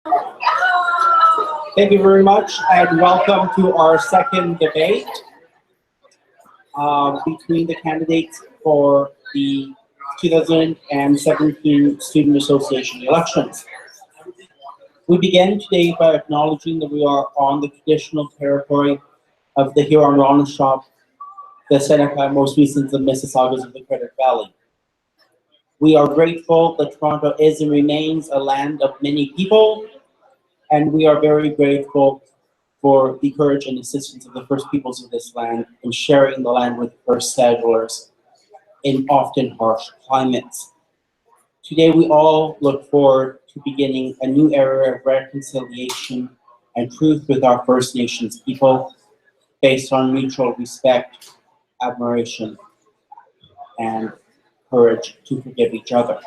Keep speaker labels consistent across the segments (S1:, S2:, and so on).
S1: Thank you very much, and welcome to our second debate between the candidates for the 2017 Student Association elections. We begin today by acknowledging that we are on the traditional territory of the Huron-Wendat, the Seneca, and most recently the Mississaugas of the Credit Valley. We are grateful that Toronto is and remains a land of many people, and we are very grateful for the courage and assistance of the First Peoples of this land in sharing the land with first settlers in often harsh climates. Today we all look forward to beginning a new era of reconciliation and truth with our First Nations people based on mutual respect, admiration, and courage to forgive each other.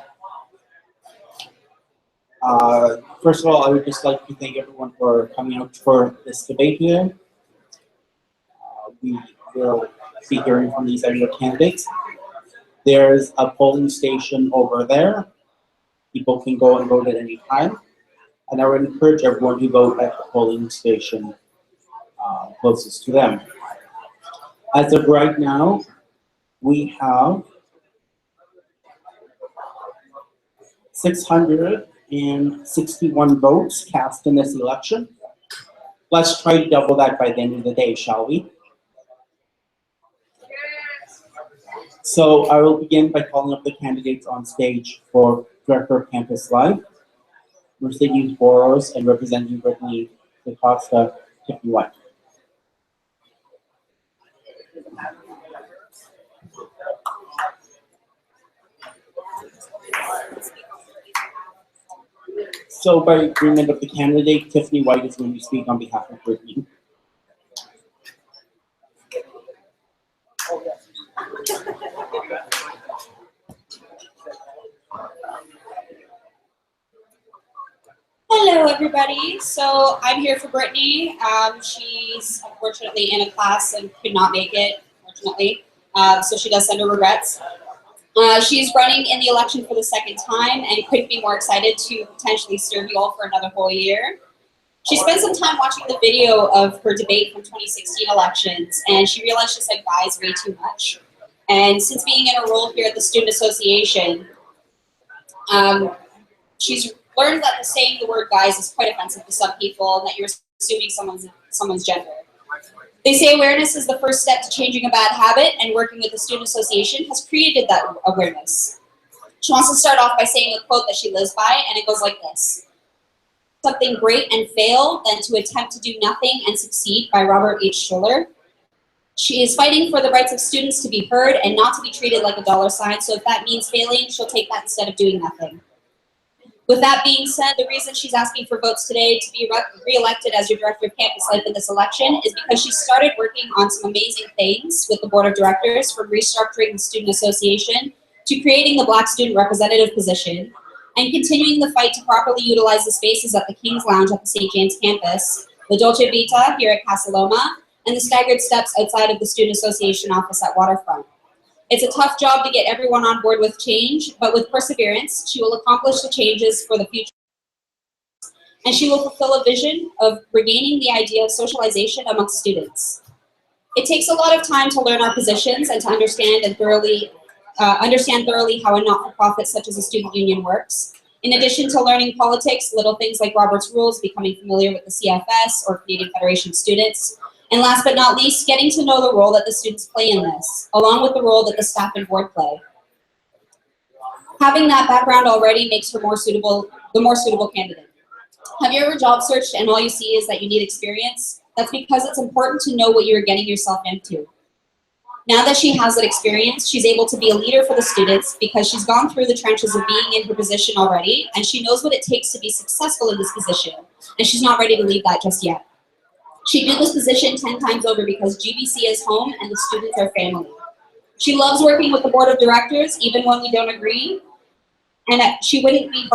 S1: First of all, I would just like to thank everyone for coming out for this debate today. We will be hearing from these other candidates. There's a polling station over there. People can go and vote at any time. And I would encourage everyone to vote at the polling station closest to them. As of right now, we have 661 votes cast in this election. Let's try to double that by the end of the day, shall we? So I will begin by calling up the candidates on stage for Director of Campus Life, Mercedes Boros, and representing Brittany DaCosta, Tiffany White. So by agreement of the candidate, Tiffany White is going to speak on behalf of Brittany.
S2: Hello, everybody. So I'm here for Brittany. She's unfortunately in a class and could not make it, fortunately. So she does send her regrets. She's running in the election for the second time and couldn't be more excited to potentially serve you all for another whole year. She spent some time watching the video of her debate from 2016 elections, and she realized she said guys way too much. And since being in a role here at the Student Association, she's learned that saying the word guys is quite offensive to some people and that you're assuming someone's gender. They say awareness is the first step to changing a bad habit, and working with the Student Association has created that awareness. She wants to start off by saying a quote that she lives by, and it goes like this: "Something great and fail than to attempt to do nothing and succeed," by Robert H. Schuller. She is fighting for the rights of students to be heard and not to be treated like a dollar sign, so if that means failing, she'll take that instead of doing nothing. With that being said, the reason she's asking for votes today to be re-elected as your Director of Campus Life in this election is because she started working on some amazing things with the Board of Directors, from restructuring the Student Association to creating the Black Student Representative position, and continuing the fight to properly utilize the spaces at the King's Lounge at the St. James campus, the Dolce Vita here at Casa Loma, and the staggered steps outside of the Student Association office at Waterfront. It's a tough job to get everyone on board with change, but with perseverance, she will accomplish the changes for the future. And she will fulfill a vision of regaining the idea of socialization amongst students. It takes a lot of time to learn our positions and to understand thoroughly how a not-for-profit such as a student union works. In addition to learning politics, little things like Robert's Rules, becoming familiar with the CFS or Canadian Federation of Students, and last but not least, getting to know the role that the students play in this, along with the role that the staff and board play. Having that background already makes her the more suitable candidate. Have you ever job searched and all you see is that you need experience? That's because it's important to know what you're getting yourself into. Now that she has that experience, she's able to be a leader for the students because she's gone through the trenches of being in her position already, and she knows what it takes to be successful in this position, and she's not ready to leave that just yet. She'd do this position 10 times over because GBC is home and the students are family. She loves working with the Board of Directors, even when we don't agree, and she would be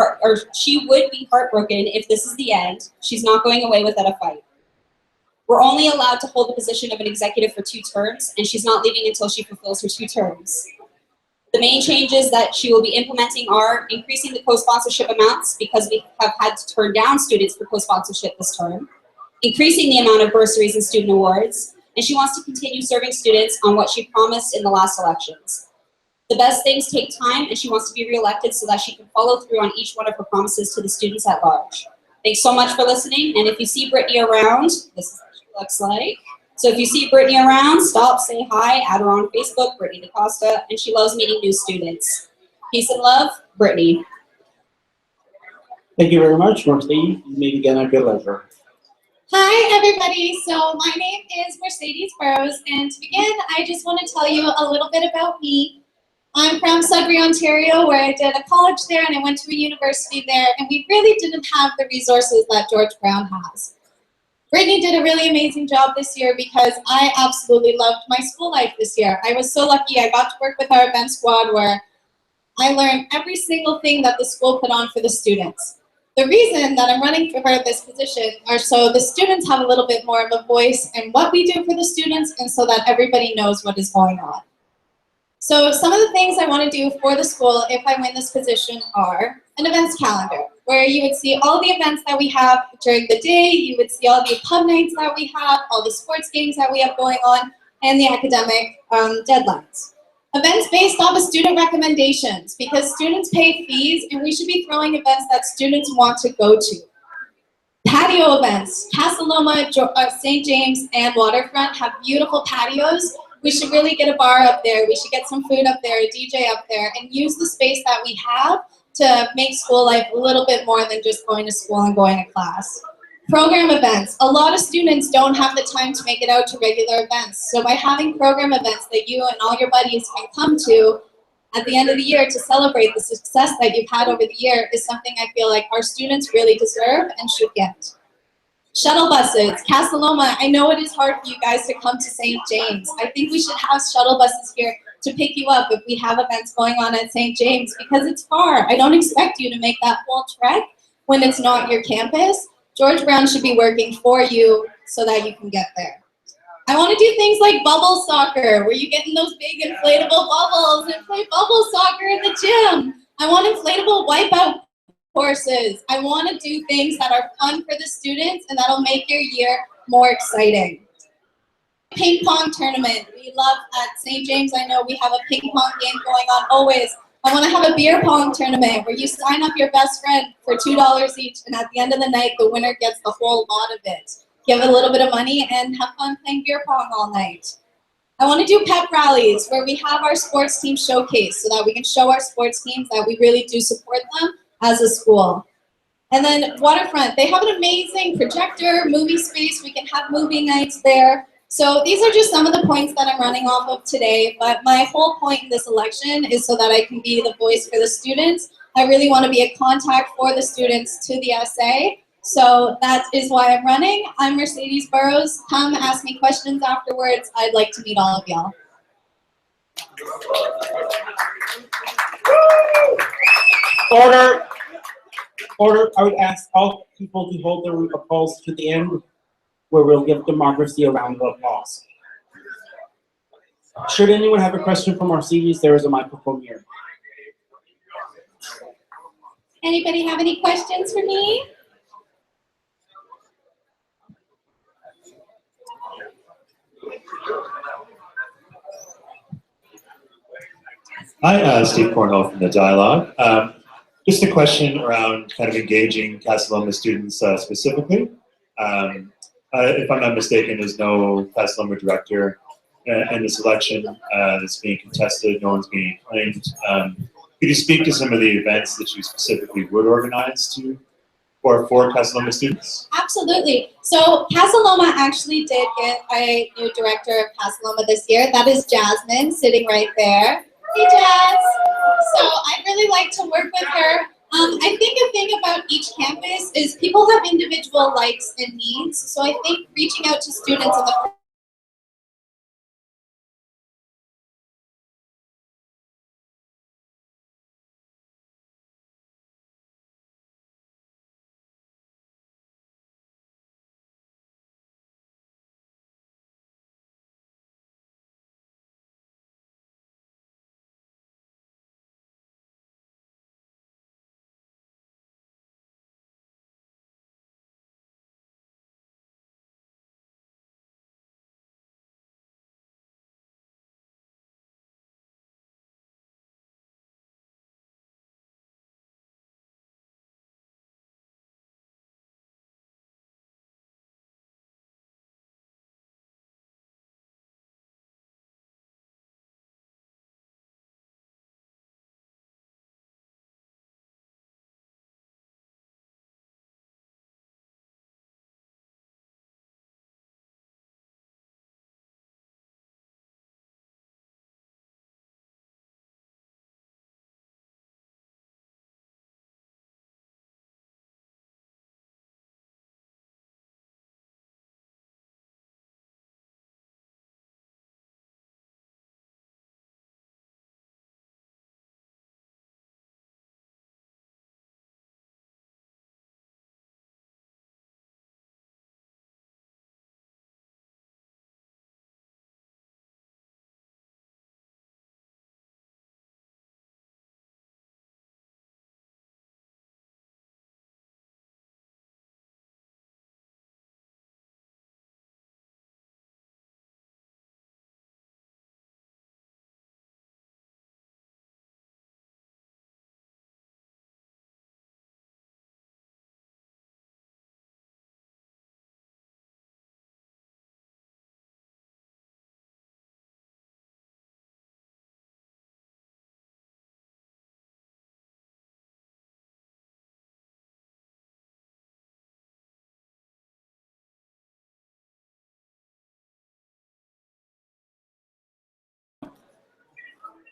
S2: heartbroken if this is the end. She's not going away without a fight. We're only allowed to hold the position of an executive for 2 terms, and she's not leaving until she fulfills her 2 terms. The The main changes that she will be implementing are increasing the co-sponsorship amounts because we have had to turn down students for co-sponsorship this term, increasing the amount of bursaries and student awards, and she wants to continue serving students on what she promised in the last elections. The best things take time, and she wants to be re-elected so that she can follow through on each one of her promises to the students at large. Thanks so much for listening, and if you see Brittany around, this is what she looks like. So if you see Brittany around, stop, say hi, add her on Facebook, Brittany DaCosta, and she loves meeting new students. Peace and love, Brittany.
S1: Thank you very much, Mercedes. You may begin at your leisure.
S3: Hi, everybody. So my name is Mercedes Burrows, and to begin, I just want to tell you a little bit about me. I'm from Sudbury, Ontario, where I did a college there, and I went to a university there, and we really didn't have the resources that George Brown has. Brittany did a really amazing job this year because I absolutely loved my school life this year. I was so lucky I got to work with our event squad where I learned every single thing that the school put on for the students. The reason that I'm running for this position are so the students have a little bit more of a voice in what we do for the students and so that everybody knows what is going on. So some of the things I want to do for the school if I win this position are an events calendar, where you would see all the events that we have during the day, you would see all the pub nights that we have, all the sports games that we have going on, and the academic deadlines. Events based off of student recommendations, because students pay fees and we should be throwing events that students want to go to. Patio events. Casa Loma, St. James, and Waterfront have beautiful patios. We should really get a bar up there. We should get some food up there, a DJ up there, and use the space that we have to make school life a little bit more than just going to school and going to class. Program events. A lot of students don't have the time to make it out to regular events. So by having program events that you and all your buddies can come to at the end of the year to celebrate the success that you've had over the year is something I feel like our students really deserve and should get. Shuttle buses. Casa Loma, I know it is hard for you guys to come to St. James. I think we should have shuttle buses here to pick you up if we have events going on at St. James because it's far. I don't expect you to make that whole trek when it's not your campus. George Brown should be working for you so that you can get there. I want to do things like bubble soccer, where you get in those big inflatable bubbles and play bubble soccer in the gym. I want inflatable wipeout courses. I want to do things that are fun for the students and that'll make your year more exciting. Ping pong tournament. We love at St. James, I know we have a ping pong game going on always. I want to have a beer pong tournament where you sign up your best friend for $2 each, and at the end of the night, the winner gets the whole lot of it. Give a little bit of money and have fun playing beer pong all night. I want to do pep rallies where we have our sports team showcase so that we can show our sports teams that we really do support them as a school. And then Waterfront, they have an amazing projector, movie space. We can have movie nights there. So these are just some of the points that I'm running off of today, but my whole point in this election is so that I can be the voice for the students. I really want to be a contact for the students to the SA. So that is why I'm running. I'm Mercedes Burrows. Come ask me questions afterwards. I'd like to meet all of y'all.
S1: Order. Order. I would ask all people to hold their applause to the end, where we'll give democracy a round of applause. Should anyone have a question for Mercedes, there is a microphone here.
S3: Anybody have any questions for me?
S4: Hi, Steve Cornwell from the Dialogue. Just a question around kind of engaging Casa Loma students specifically. If I'm not mistaken, there's no Casa Loma director in this election that's being contested. No one's being claimed. Could you speak to some of the events that you specifically would organize for Casa Loma students?
S3: Absolutely. So Casa Loma actually did get a new director of Casa Loma this year. That is Jasmine, sitting right there. Hey, Jazz. So I'd really like to work with her. I think a thing about each campus is people have individual likes and needs. So I think reaching out to students in the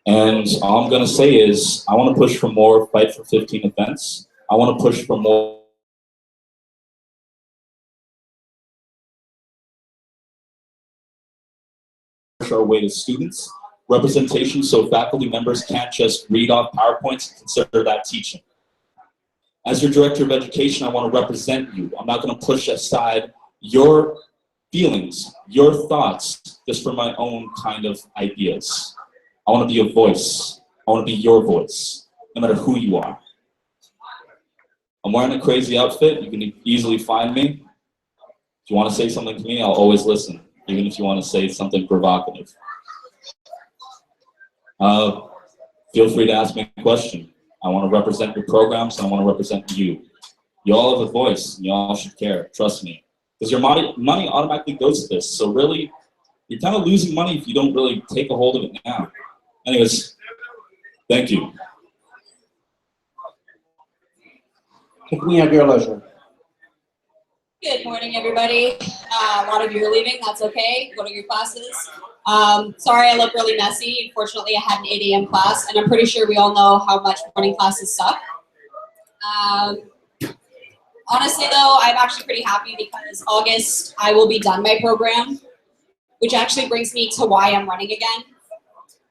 S5: And all I'm gonna say is, I wanna push for more Fight for 15 events. I wanna push for more our way to students, representation so faculty members can't just read off PowerPoints and consider that teaching. As your director of education, I want to represent you. I'm not going to push aside your feelings, your thoughts, just for my own kind of ideas. I want to be a voice. I want to be your voice, no matter who you are. I'm wearing a crazy outfit. You can easily find me. If you want to say something to me, I'll always listen, even if you want to say something provocative. Feel free to ask me a question. I want to represent your programs, and I want to represent you. You all have a voice, and you all should care, trust me. Because your money automatically goes to this, so really, you're kind of losing money if you don't really take a hold of it now. Anyways, thank you.
S1: Take me at your leisure.
S2: Good morning, everybody. A lot of you are leaving. That's okay. Go to your classes. Sorry, I look really messy. Unfortunately, I had an 8 a.m. class, and I'm pretty sure we all know how much morning classes suck. Honestly, though, I'm actually pretty happy because August I will be done my program, which actually brings me to why I'm running again.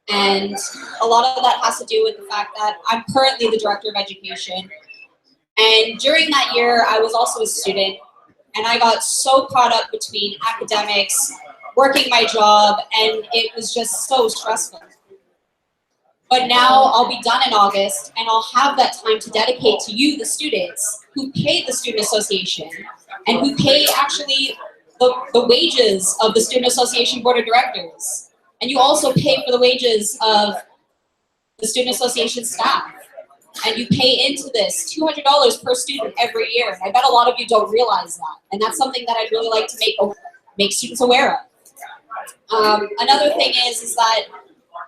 S2: And a lot of that has to do with the fact that I'm currently the director of education. And during that year, I was also a student. And I got so caught up between academics, working my job, and it was just so stressful. But now I'll be done in August, and I'll have that time to dedicate to you, the students, who pay the Student Association, and who pay actually the wages of the Student Association Board of Directors. And you also pay for the wages of the Student Association staff. And you pay into this $200 per student every year. And I bet a lot of you don't realize that. And that's something that I'd really like to make students aware of. Another thing is that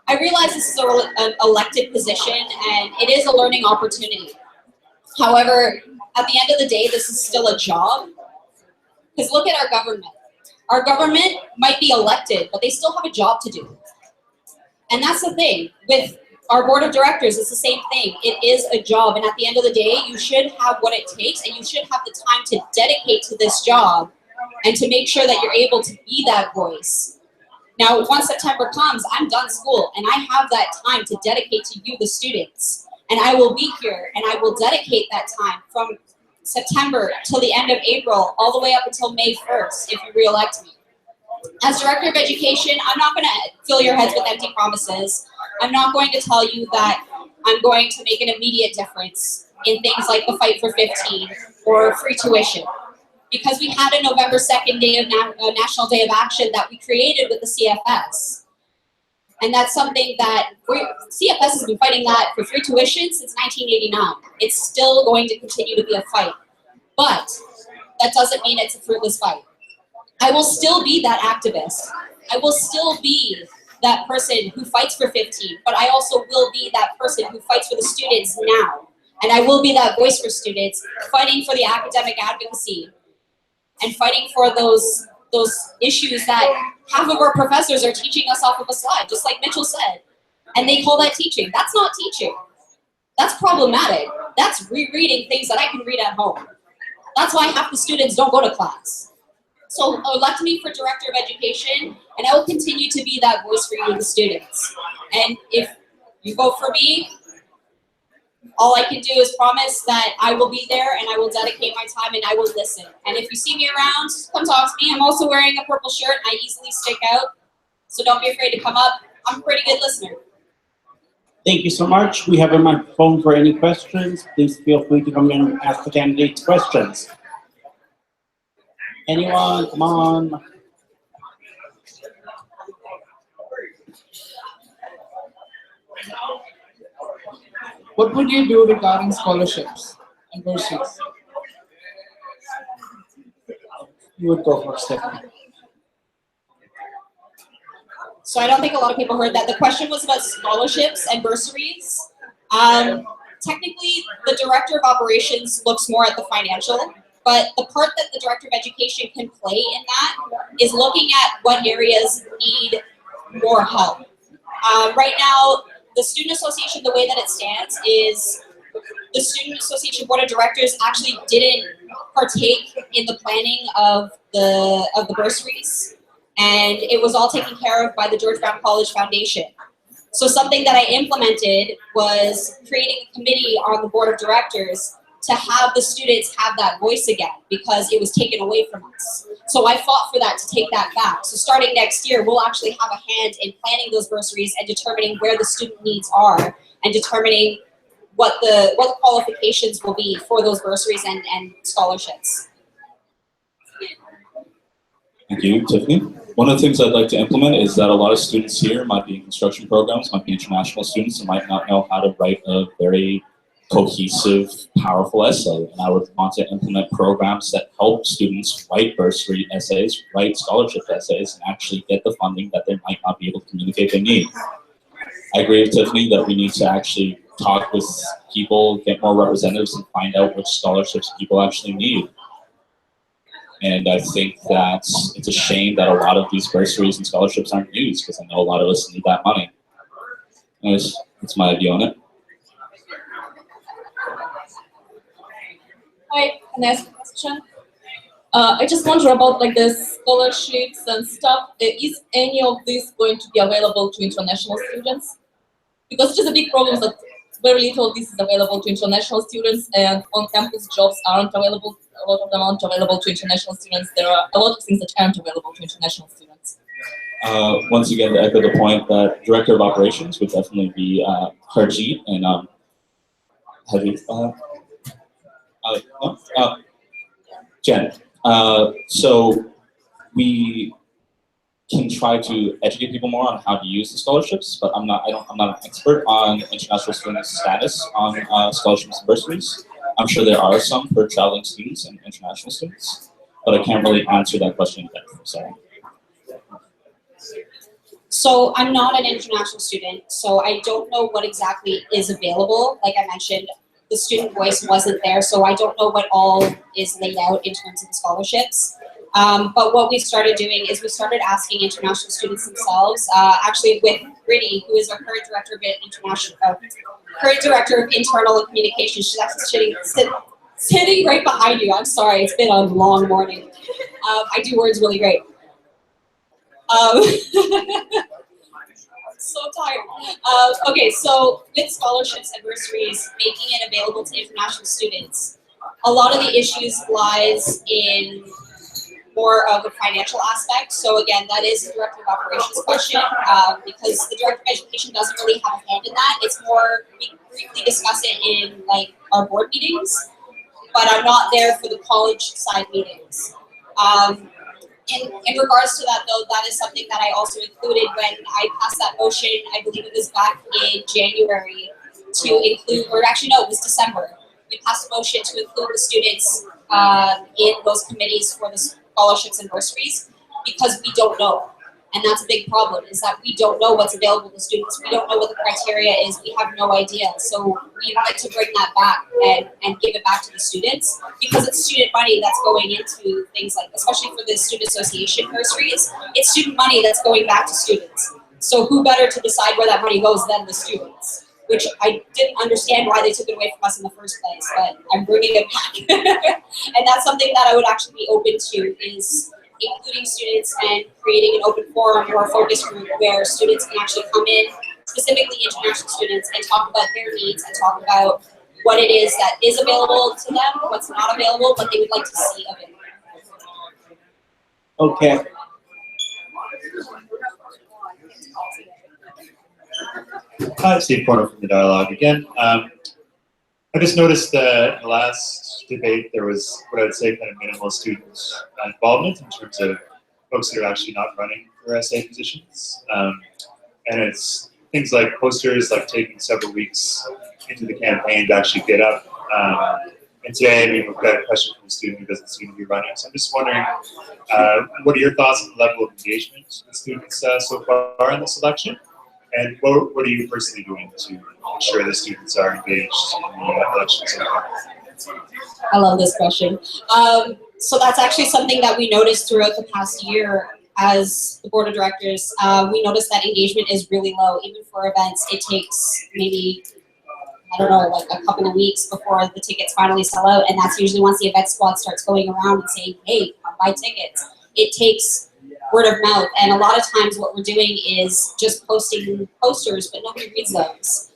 S2: I realize this is an elected position and it is a learning opportunity. However, at the end of the day, this is still a job. Because look at our government. Our government might be elected, but they still have a job to do. And that's the thing. With our board of directors, it's the same thing. It is a job, and at the end of the day, you should have what it takes, and you should have the time to dedicate to this job and to make sure that you're able to be that voice. Now, once September comes, I'm done school, and I have that time to dedicate to you, the students. And I will be here, and I will dedicate that time from September till the end of April, all the way up until May 1st, if you re-elect me. As Director of Education, I'm not going to fill your heads with empty promises. I'm not going to tell you that I'm going to make an immediate difference in things like the Fight for 15 or free tuition. Because we had a November 2nd day of National Day of Action that we created with the CFS. And that's something that CFS has been fighting that for free tuition since 1989. It's still going to continue to be a fight. But that doesn't mean it's a fruitless fight. I will still be that activist. I will still be that person who fights for 15, but I also will be that person who fights for the students now. And I will be that voice for students, fighting for the academic advocacy and fighting for those issues that half of our professors are teaching us off of a slide, just like Mitchell said. And they call that teaching. That's not teaching. That's problematic. That's rereading things that I can read at home. That's why half the students don't go to class. So elect me for Director of Education, and I will continue to be that voice for you, the students. And if you vote for me, all I can do is promise that I will be there and I will dedicate my time and I will listen. And if you see me around, come talk to me. I'm also wearing a purple shirt and I easily stick out. So don't be afraid to come up. I'm a pretty good listener.
S1: Thank you so much. We have a microphone for any questions. Please feel free to come in and ask the candidates questions. Anyone? Come on.
S6: What would you do regarding scholarships and bursaries?
S1: You would go first, Stephanie.
S2: So I don't think a lot of people heard that. The question was about scholarships and bursaries. Technically, the Director of Operations looks more at the financial, but the part that the Director of Education can play in that is looking at what areas need more help. Right now, the student association, the way that it stands is the student association board of directors actually didn't partake in the planning of the bursaries, and it was all taken care of by the George Brown College Foundation. So something that I implemented was creating a committee on the board of directors to have the students have that voice again, because it was taken away from us. So I fought for that, to take that back. So starting next year, we'll actually have a hand in planning those bursaries and determining where the student needs are, and determining what the qualifications will be for those bursaries and scholarships.
S5: Thank you, Tiffany. One of the things I'd like to implement is that a lot of students here might be in construction programs, might be international students, and might not know how to write a very cohesive, powerful essay. And I would want to implement programs that help students write bursary essays, write scholarship essays, and actually get the funding that they might not be able to communicate they need. I agree with Tiffany that we need to actually talk with people, get more representatives, and find out which scholarships people actually need. And I think that it's a shame that a lot of these bursaries and scholarships aren't used, because I know a lot of us need that money. Anyways, that's my view on it.
S7: Hi, can I ask a question? I just wonder about like the scholarships and stuff. Is any of this going to be available to international students? Because it is a big problem that very little of this is available to international students, and on-campus jobs aren't available. A lot of them aren't available to international students. There are a lot of things that aren't available to international students.
S5: Once again, to echo the point, that Director of Operations would definitely be Harjeet, and Jen. So we can try to educate people more on how to use the scholarships, but I'm not an expert on international students' status on scholarships and bursaries. I'm sure there are some for traveling students and international students, but I can't really answer that question in depth. Sorry.
S2: So I'm not an international student, so I don't know what exactly is available. Like I mentioned, the student voice wasn't there, so I don't know what all is laid out in terms of the scholarships. But what we started doing is we started asking international students themselves, actually with Brittany, who is our current director of internal communications. She's actually sitting right behind you. I'm sorry, it's been a long morning. I do words really great. So tired. Okay, so with scholarships and bursaries, making it available to international students, a lot of the issues lies in more of a financial aspect. So again, that is a Director of Operations question, because the Director of Education doesn't really have a hand in that. It's more, we briefly discuss it in like our board meetings, but I'm not there for the college side meetings. In regards to that though, that is something that I also included when I passed that motion. I believe it was back in January to include, or actually no, it was December. We passed a motion to include the students in those committees for the scholarships and bursaries, because we don't know. And that's a big problem, is that we don't know what's available to students. We don't know what the criteria is. We have no idea. So we wanted to bring that back and give it back to the students, because it's student money that's going into things like, especially for the student association bursaries, it's student money that's going back to students. So who better to decide where that money goes than the students? Which I didn't understand why they took it away from us in the first place, but I'm bringing it back. And that's something that I would actually be open to, is including students and creating an open forum or a focus group where students can actually come in, specifically international students, and talk about their needs and talk about what it is that is available to them, what's not available, what they would like to see available.
S1: Okay.
S4: Hi, Steve Porter from the Dialogue again. I just noticed that in the last debate there was what I would say kind of minimal student involvement in terms of folks that are actually not running for SA positions. And it's things like posters, like taking several weeks into the campaign to actually get up. And today, I mean, we've got a question from a student who doesn't seem to be running. So I'm just wondering, what are your thoughts on the level of engagement with students so far in this election? And what are you personally doing to ensure the students are engaged in the election so far?
S2: I love this question. So that's actually something that we noticed throughout the past year. as the board of directors, we noticed that engagement is really low. Even for events, it takes maybe, I don't know, like a couple of weeks before the tickets finally sell out. And that's usually once the event squad starts going around and saying, hey, come buy tickets. It takes word of mouth. And a lot of times what we're doing is just posting posters, but nobody reads those.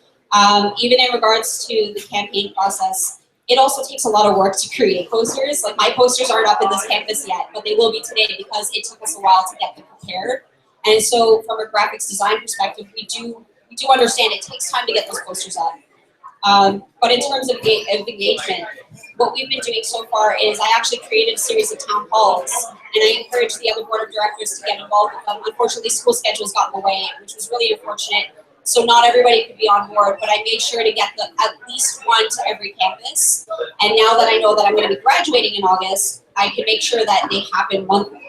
S2: Even in regards to the campaign process, it also takes a lot of work to create posters. Like, my posters aren't up in this campus yet, but they will be today because it took us a while to get them prepared. And so from a graphics design perspective, we do understand it takes time to get those posters up. But in terms of engagement, what we've been doing so far is I actually created a series of town halls, and I encouraged the other board of directors to get involved with them. Unfortunately, school schedules got in the way, which was really unfortunate. So not everybody could be on board, but I made sure to get at least one to every campus. And now that I know that I'm going to be graduating in August, I can make sure that they happen monthly,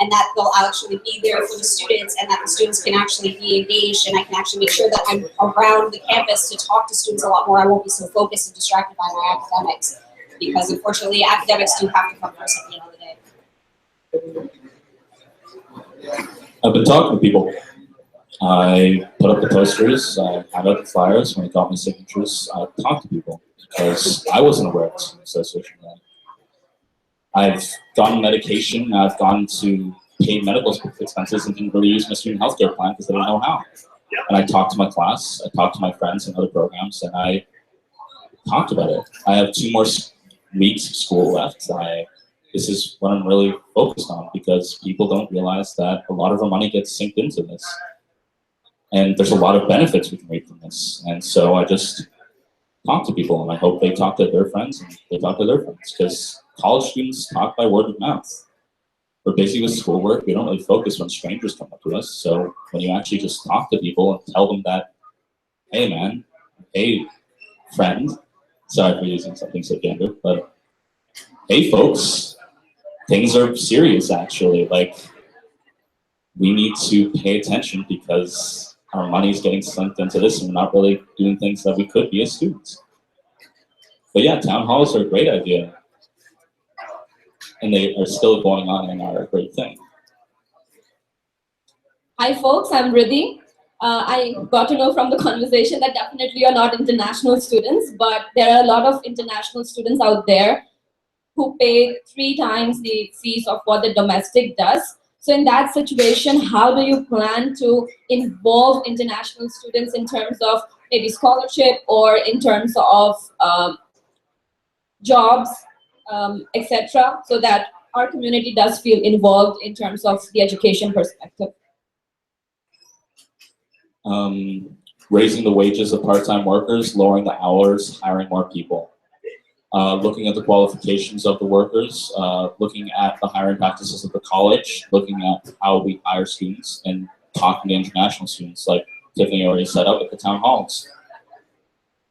S2: and that they'll actually be there for the students, and that the students can actually be engaged, and I can actually make sure that I'm around the campus to talk to students a lot more. I won't be so focused and distracted by my academics, because unfortunately academics do have to come first at the end of the day.
S5: I've been talking to people. I put up the posters, I hand out the flyers. When I got my signatures, I talked to people because I wasn't aware of the student association then. I've gotten medication, I've gone to paid medical expenses and didn't really use my student healthcare plan because I didn't know how. And I talked to my class, I talked to my friends in other programs, and I talked about it. I have 2 more weeks of school left. This is what I'm really focused on, because people don't realize that a lot of our money gets synced into this. And there's a lot of benefits we can reap from this. And so I just talk to people, and I hope they talk to their friends and they talk to their friends, because college students talk by word of mouth. We're busy with schoolwork. We don't really focus when strangers come up to us. So when you actually just talk to people and tell them that, hey man, hey friend, sorry for using something so gendered, but hey folks, things are serious actually. Like, we need to pay attention because our money is getting sunk into this and we're not really doing things that we could be as students. But yeah, town halls are a great idea. And they are still going on and are a great thing.
S7: Hi folks, I'm Riddhi. I got to know from the conversation that definitely you're not international students, but there are a lot of international students out there who pay 3 times the fees of what the domestic does. So in that situation, how do you plan to involve international students in terms of maybe scholarship or in terms of jobs, etc., so that our community does feel involved in terms of the education perspective?
S5: Raising the wages of part-time workers, lowering the hours, hiring more people. Looking at the qualifications of the workers, looking at the hiring practices of the college, looking at how we hire students, and talking to international students like Tiffany already set up at the town halls.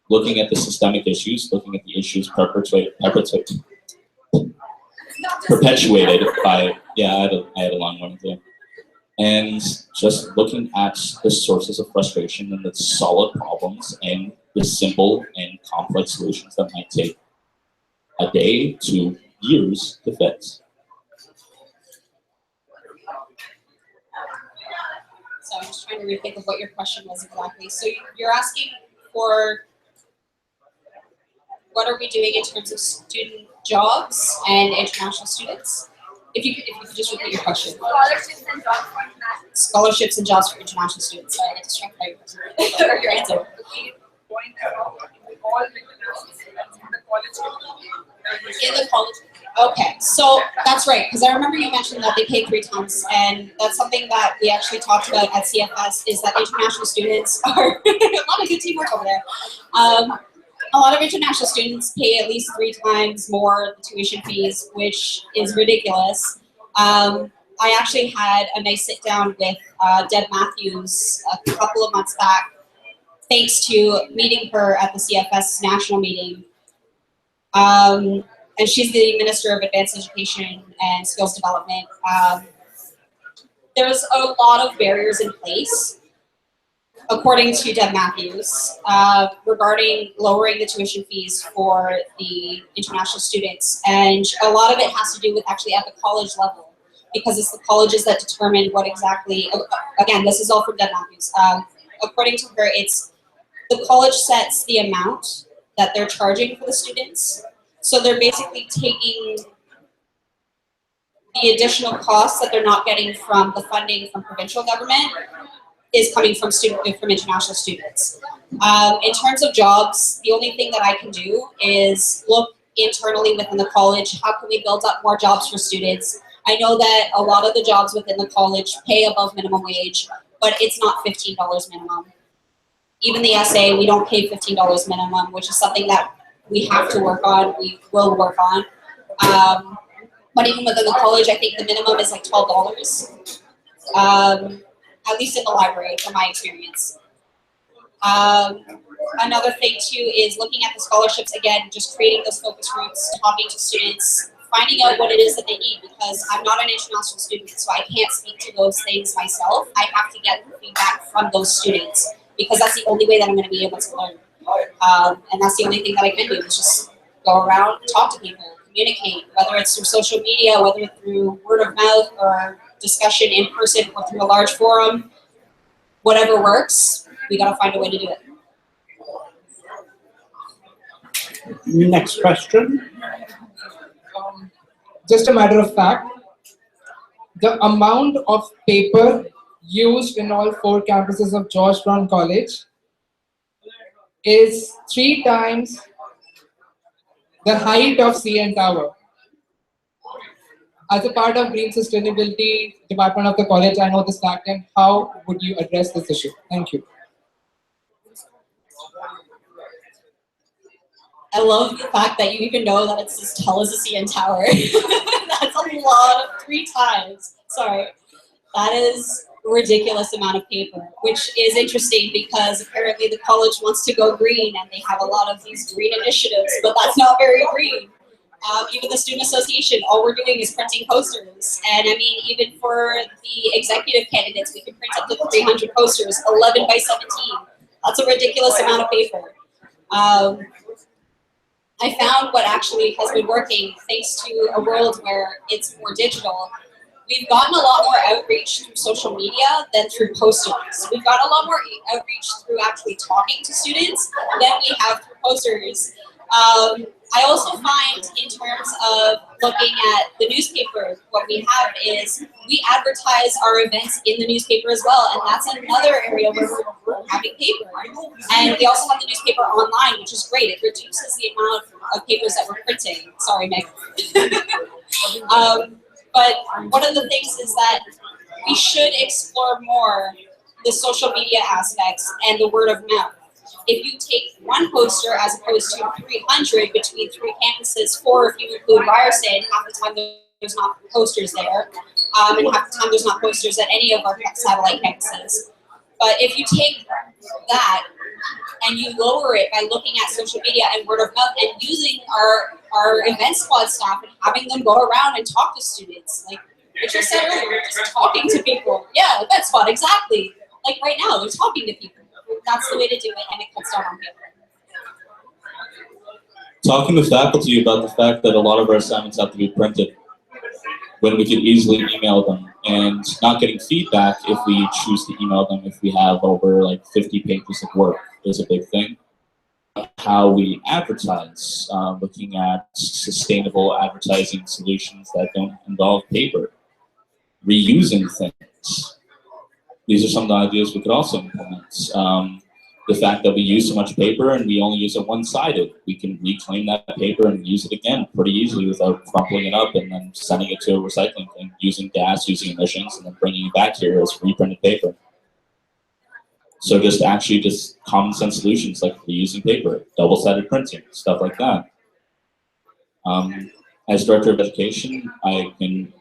S5: Looking at the systemic issues, looking at the issues perpetuated by, yeah, I had a long one too. And just looking at the sources of frustration and the solid problems and the simple and complex solutions that might take a day to years to fix.
S2: So I'm just trying to rethink of what your question was exactly. So you're asking for what are we doing in terms of student jobs and international students? If you could just repeat your question.
S8: Scholarships and jobs for international.
S2: Scholarships and jobs for international students. Sorry, I get distracted by your question. Or your answer.
S8: Point about all international students in the college.
S2: In the college. Okay, so that's right, because I remember you mentioned that they pay 3 times, and that's something that we actually talked about at CFS, is that international students are, a lot of good teamwork over there. A lot of international students pay at least 3 times more the tuition fees, which is ridiculous. I actually had a nice sit down with Deb Matthews a couple of months back, thanks to meeting her at the CFS national meeting. And she's the Minister of Advanced Education and Skills Development. There's a lot of barriers in place, according to Deb Matthews, regarding lowering the tuition fees for the international students. And a lot of it has to do with actually at the college level. because it's the colleges that determine what exactly, again, this is all from Deb Matthews. According to her, it's the college sets the amount that they're charging for the students. So they're basically taking the additional costs that they're not getting from the funding from provincial government is coming from international students. In terms of jobs, the only thing that I can do is look internally within the college. How can we build up more jobs for students? I know that a lot of the jobs within the college pay above minimum wage, but it's not $15 minimum. Even the SA, we don't pay $15 minimum, which is something that we have to work on, we will work on. But even within the college, I think the minimum is like $12, at least in the library, from my experience. Another thing too is looking at the scholarships, again, just creating those focus groups, talking to students, finding out what it is that they need, because I'm not an international student, so I can't speak to those things myself. I have to get feedback from those students, because that's the only way that I'm going to be able to learn. And that's the only thing that I can do, is just go around, talk to people, communicate, whether it's through social media, whether it's through word of mouth or discussion in person or through a large forum, whatever works, we got to find a way to do it.
S1: Next question.
S6: Just a matter of fact, the amount of paper used in all 4 campuses of George Brown College is 3 times the height of CN Tower. As a part of Green Sustainability Department of the college, I know this fact, and how would you address this issue? Thank you.
S2: I love the fact that you even know that it's as tall as the CN Tower. That's a lot of 3 times. Sorry. That is a ridiculous amount of paper, which is interesting because apparently the college wants to go green and they have a lot of these green initiatives, but that's not very green. Even the Student Association, all we're doing is printing posters. And I mean, even for the executive candidates, we can print up to 300 posters, 11 by 17. That's a ridiculous amount of paper. I found what actually has been working, thanks to a world where it's more digital. We've gotten a lot more outreach through social media than through posters. We've got a lot more outreach through actually talking to students than we have through posters. I also find, in terms of looking at the newspaper, what we have is we advertise our events in the newspaper as well, and that's another area where we're having paper. And we also have the newspaper online, which is great. It reduces the amount of papers that we're printing. Sorry, Meg. But one of the things is that we should explore more the social media aspects and the word of mouth. If you take 1 poster as opposed to 300 between 3 campuses, 4 if you include Ryerson, half the time there's not posters there, and half the time there's not posters at any of our satellite campuses. But if you take that and you lower it by looking at social media and word of mouth and using our event squad staff and having them go around and talk to students, like Richard said earlier, just talking to people. Yeah, event squad, exactly. Like right now, they're talking to people. That's the way to do it, and it cuts down on paper.
S5: Talking with faculty about the fact that a lot of our assignments have to be printed when we could easily email them, and not getting feedback if we choose to email them if we have over like 50 pages of work is a big thing. How we advertise, looking at sustainable advertising solutions that don't involve paper, reusing things. These are some of the ideas we could also implement. The fact that we use so much paper and we only use it one-sided, we can reclaim that paper and use it again pretty easily without crumpling it up and then sending it to a recycling thing, using gas, using emissions, and then bringing it back here as reprinted paper. So just common sense solutions like reusing paper, double-sided printing, stuff like that. As Director of Education, I can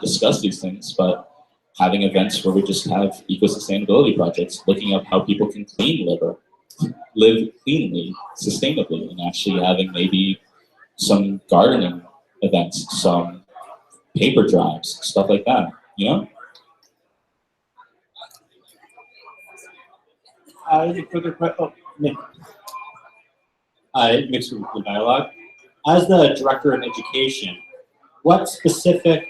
S5: discuss these things, but having events where we just have eco-sustainability projects, looking at how people can live cleanly, sustainably, and actually having maybe some gardening events, some paper drives, stuff like that, you know?
S1: Any further questions? Nick.
S9: Mixed with the dialogue. As the Director of Education, what specific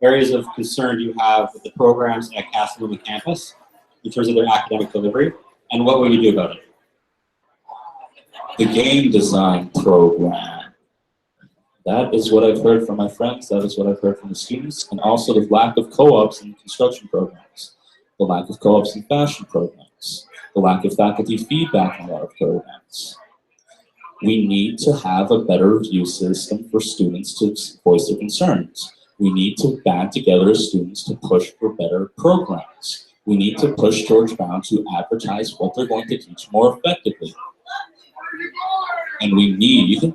S9: areas of concern do you have with the programs at Casa Loma campus in terms of their academic delivery, and what will you do about it?
S5: The game design program. That is what I've heard from my friends, that is what I've heard from the students, and also the lack of co-ops in construction programs, the lack of co-ops in fashion programs, the lack of faculty feedback in a lot of programs. We need to have a better review system for students to voice their concerns. We need to band together as students to push for better programs. We need to push George Brown to advertise what they're going to teach more effectively. And we need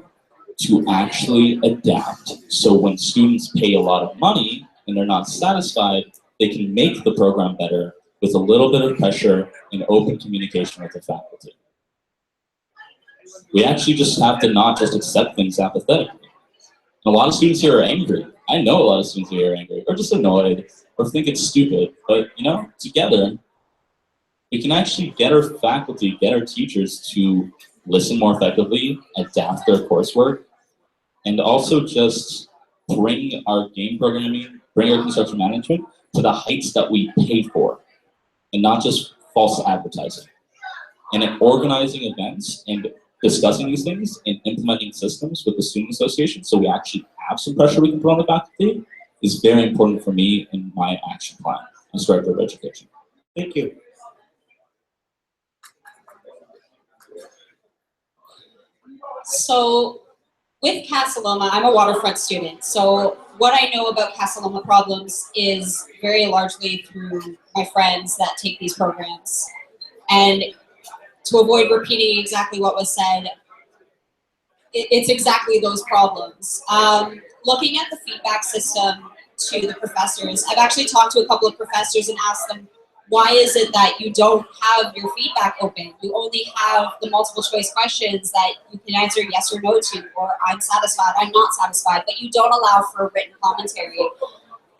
S5: to actually adapt. So when students pay a lot of money and they're not satisfied, they can make the program better with a little bit of pressure and open communication with the faculty. We actually just have to not just accept things apathetically. And a lot of students here are angry. I know a lot of students here are angry, or just annoyed, or think it's stupid. But you know, together, we can actually get our faculty, get our teachers to listen more effectively, adapt their coursework, and also just bring our game programming, bring our construction management to the heights that we pay for, and not just false advertising. And in organizing events and discussing these things and implementing systems with the Student Association so we actually have some pressure we can put on the faculty is very important for me in my action plan as Director of Education.
S9: Thank you.
S2: So with Casa Loma, I'm a waterfront student. So what I know about Casa Loma problems is very largely through my friends that take these programs. And to avoid repeating exactly what was said, it's exactly those problems. Looking at the feedback system to the professors, I've actually talked to a couple of professors and asked them, why is it that you don't have your feedback open? You only have the multiple choice questions that you can answer yes or no to, or I'm satisfied, I'm not satisfied, but you don't allow for a written commentary.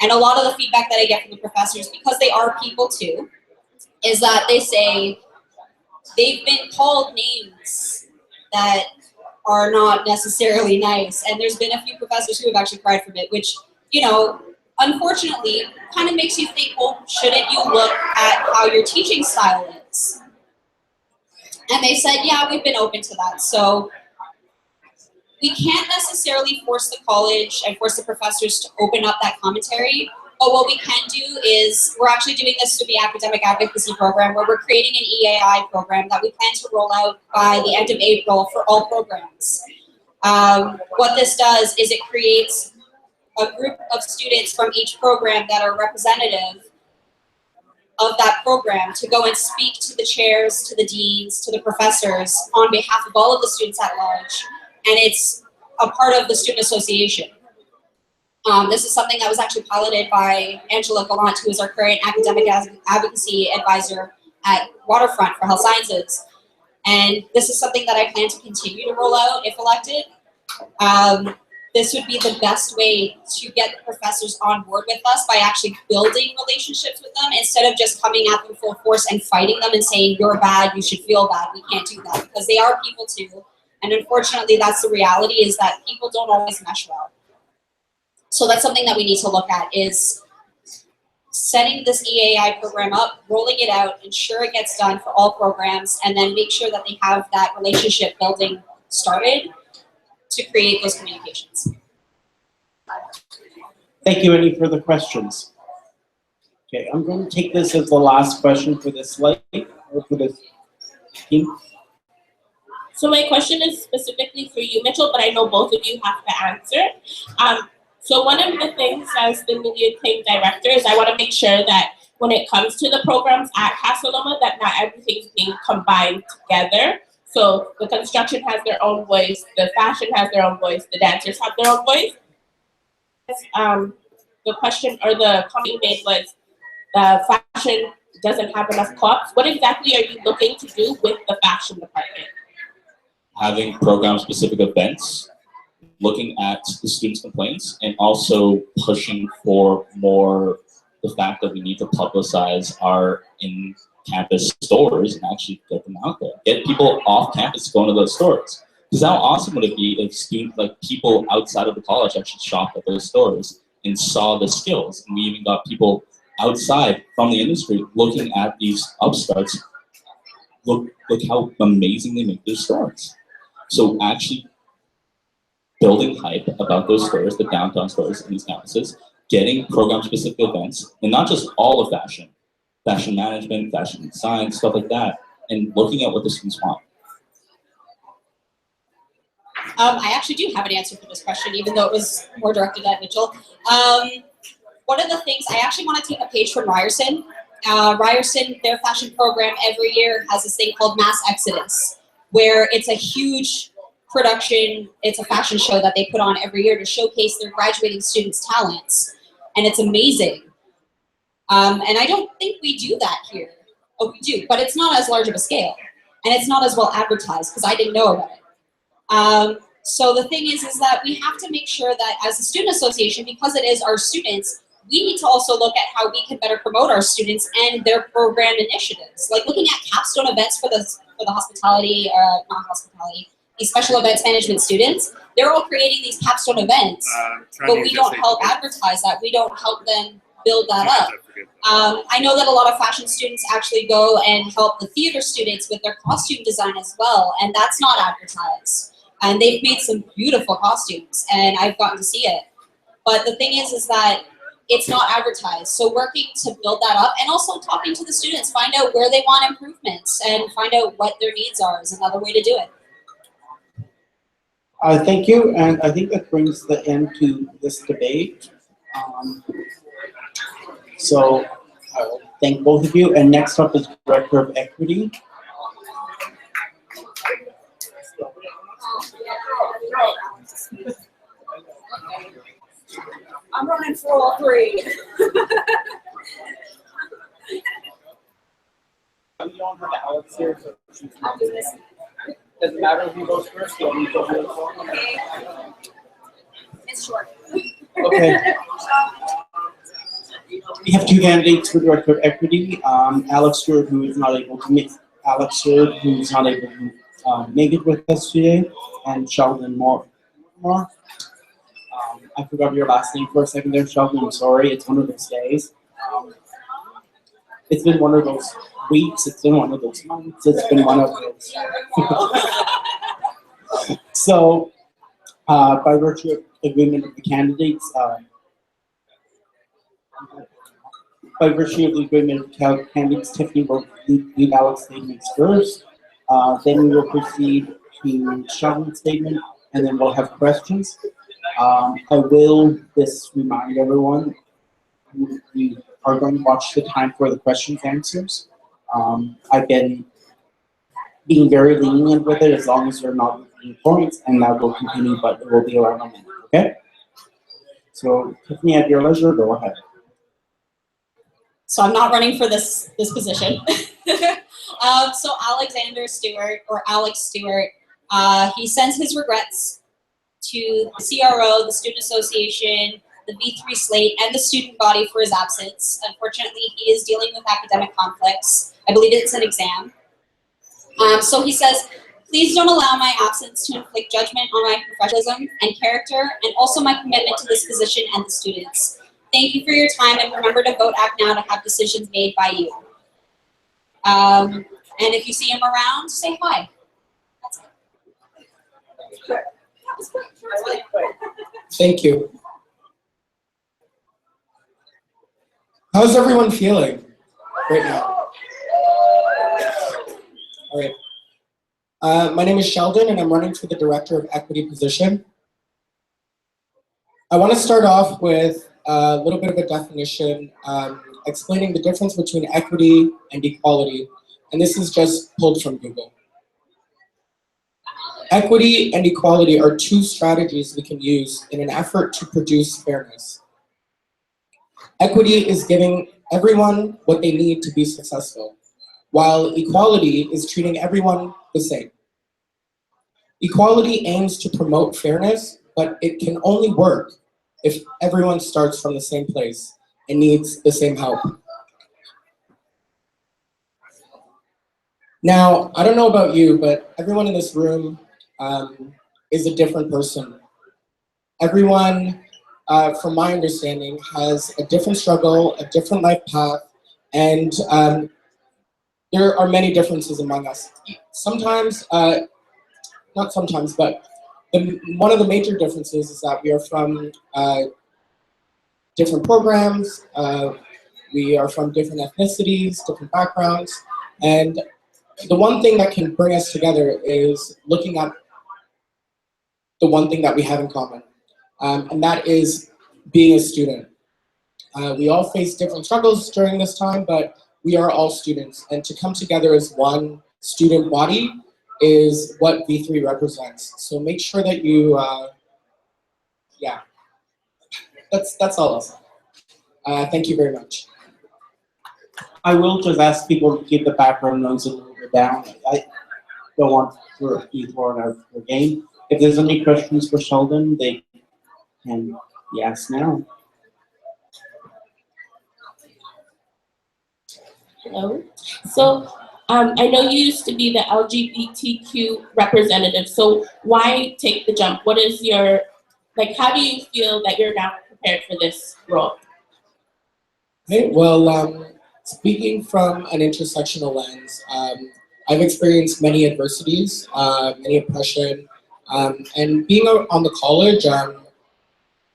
S2: And a lot of the feedback that I get from the professors, because they are people too, is that they say they've been called names that are not necessarily nice. And there's been a few professors who have actually cried from it, which, you know, unfortunately, kind of makes you think, well, shouldn't you look at how your teaching style is? And they said, yeah, we've been open to that. So we can't necessarily force the college and force the professors to open up that commentary. But what we can do is, we're actually doing this through the academic advocacy program, where we're creating an EAI program that we plan to roll out by the end of April for all programs. What this does is it creates a group of students from each program that are representative of that program to go and speak to the chairs, to the deans, to the professors on behalf of all of the students at large. And it's a part of the Student Association. This is something that was actually piloted by Angela Gallant, who is our current academic advocacy advisor at Waterfront for Health Sciences. And this is something that I plan to continue to roll out if elected. This would be the best way to get the professors on board with us, by actually building relationships with them instead of just coming at them full force and fighting them and saying, you're bad, you should feel bad. We can't do that, because they are people too. And unfortunately, that's the reality, is that people don't always mesh well. So that's something that we need to look at, is setting this EAI program up, rolling it out, ensure it gets done for all programs, and then make sure that they have that relationship building started to create those communications.
S1: Thank you. Any further questions? Okay, I'm going to take this as the last question for this slide, or for this team.
S10: So my question is specifically for you, Mitchell, but I know both of you have to answer. So one of the things as the newly acclaimed director is I want to make sure that when it comes to the programs at Casa Loma, that not everything's being combined together. So the construction has their own voice, the fashion has their own voice, the dancers have their own voice. The question or the comment you made was fashion doesn't have enough co-ops. What exactly are you looking to do with the fashion department?
S5: Having program-specific events, looking at the students' complaints, and also pushing for more the fact that we need to publicize our in-campus stores and actually get them out there. Get people off campus going to those stores. Because how awesome would it be if people outside of the college actually shop at those stores and saw the skills. And we even got people outside from the industry looking at these upstarts. Look how amazing they make their stores. So actually building hype about those stores, the downtown stores in these campuses, getting program-specific events, and not just all of fashion management, fashion design, stuff like that, and looking at what the students want.
S2: I actually do have an answer for this question, even though it was more directed at Mitchell. One of the things, I actually want to take a page from Ryerson. Ryerson, their fashion program every year has this thing called Mass Exodus, where it's a huge production, it's a fashion show that they put on every year to showcase their graduating students' talents. And it's amazing. And I don't think we do that here. Oh, we do, but it's not as large of a scale. And it's not as well advertised, because I didn't know about it. So the thing is that we have to make sure that as a student association, because it is our students, we need to also look at how we can better promote our students and their program initiatives. Like looking at capstone events for the hospitality, not hospitality, these special events management students. They're all creating these capstone events, but we don't help advertise that. We don't help them build that up. I know that a lot of fashion students actually go and help the theater students with their costume design as well, and that's not advertised. And they've made some beautiful costumes, and I've gotten to see it. But the thing is that it's not advertised. So working to build that up, and also talking to the students, find out where they want improvements, and find out what their needs are is another way to do it.
S1: Thank you, and I think that brings the end to this debate. So I will thank both of you, and next up is Director of Equity.
S8: I'm running for all three.
S1: You don't have Alex here, so
S8: I'll do this.
S1: doesn't matter who goes first. You need to
S8: Okay. It's short.
S1: Okay. We have two candidates for Director of Equity. Alex Stewart, who is not able to make it with us today, and Sheldon Moore. I forgot your last name for a second there, Sheldon. I'm sorry. It's one of those days. It's been one of those weeks. It's been one of those months. It's been one of those. So, by virtue of agreement of the candidates, Tiffany will lead Alex's statements first. Then we will proceed to Sheldon's statement, and then we'll have questions. I will just remind everyone, we are going to watch the time for the questions and answers. I've been being very lenient with it as long as you're not making points, and that will continue, but it will be around a minute, okay? So, Tiffany, at your leisure, go ahead.
S2: So I'm not running for this position. So Alexander Stewart, or Alex Stewart, he sends his regrets to the CRO, the Student Association, the B3 slate, and the student body for his absence. Unfortunately, he is dealing with academic conflicts. I believe it's an exam. So he says, please don't allow my absence to inflict judgment on my professionalism and character, and also my commitment to this position and the students. Thank you for your time, and remember to vote Act Now to have decisions made by you. And if you see him around, say hi. That's it.
S6: Thank you. How's everyone feeling right now? All right. My name is Sheldon, and I'm running for the Director of Equity position. I want to start off with a little bit of a definition, explaining the difference between equity and equality, and this is just pulled from Google. Equity and equality are two strategies we can use in an effort to produce fairness. Equity is giving everyone what they need to be successful, while equality is treating everyone the same. Equality aims to promote fairness, but it can only work if everyone starts from the same place and needs the same help. Now, I don't know about you, but everyone in this room is a different person. Everyone from my understanding, has a different struggle, a different life path, and there are many differences among us. Sometimes, not sometimes, but one of the major differences is that we are from different programs, we are from different ethnicities, different backgrounds, and the one thing that can bring us together is looking at the one thing that we have in common, and that is being a student. We all face different struggles during this time, but we are all students, and to come together as one student body is what V3 represents. So make sure that you, yeah, that's all I'll say. Thank you very much.
S1: I will just ask people to keep the background noise a little bit down. I don't want to be thrown out of the game. If there's any questions for Sheldon, they can be asked now.
S10: Hello. So I know you used to be the LGBTQ representative. So why take the jump? What is your, like, how do you feel that you're now prepared for this role?
S6: Okay, well, speaking from an intersectional lens, I've experienced many adversities, many oppression, and being on the college,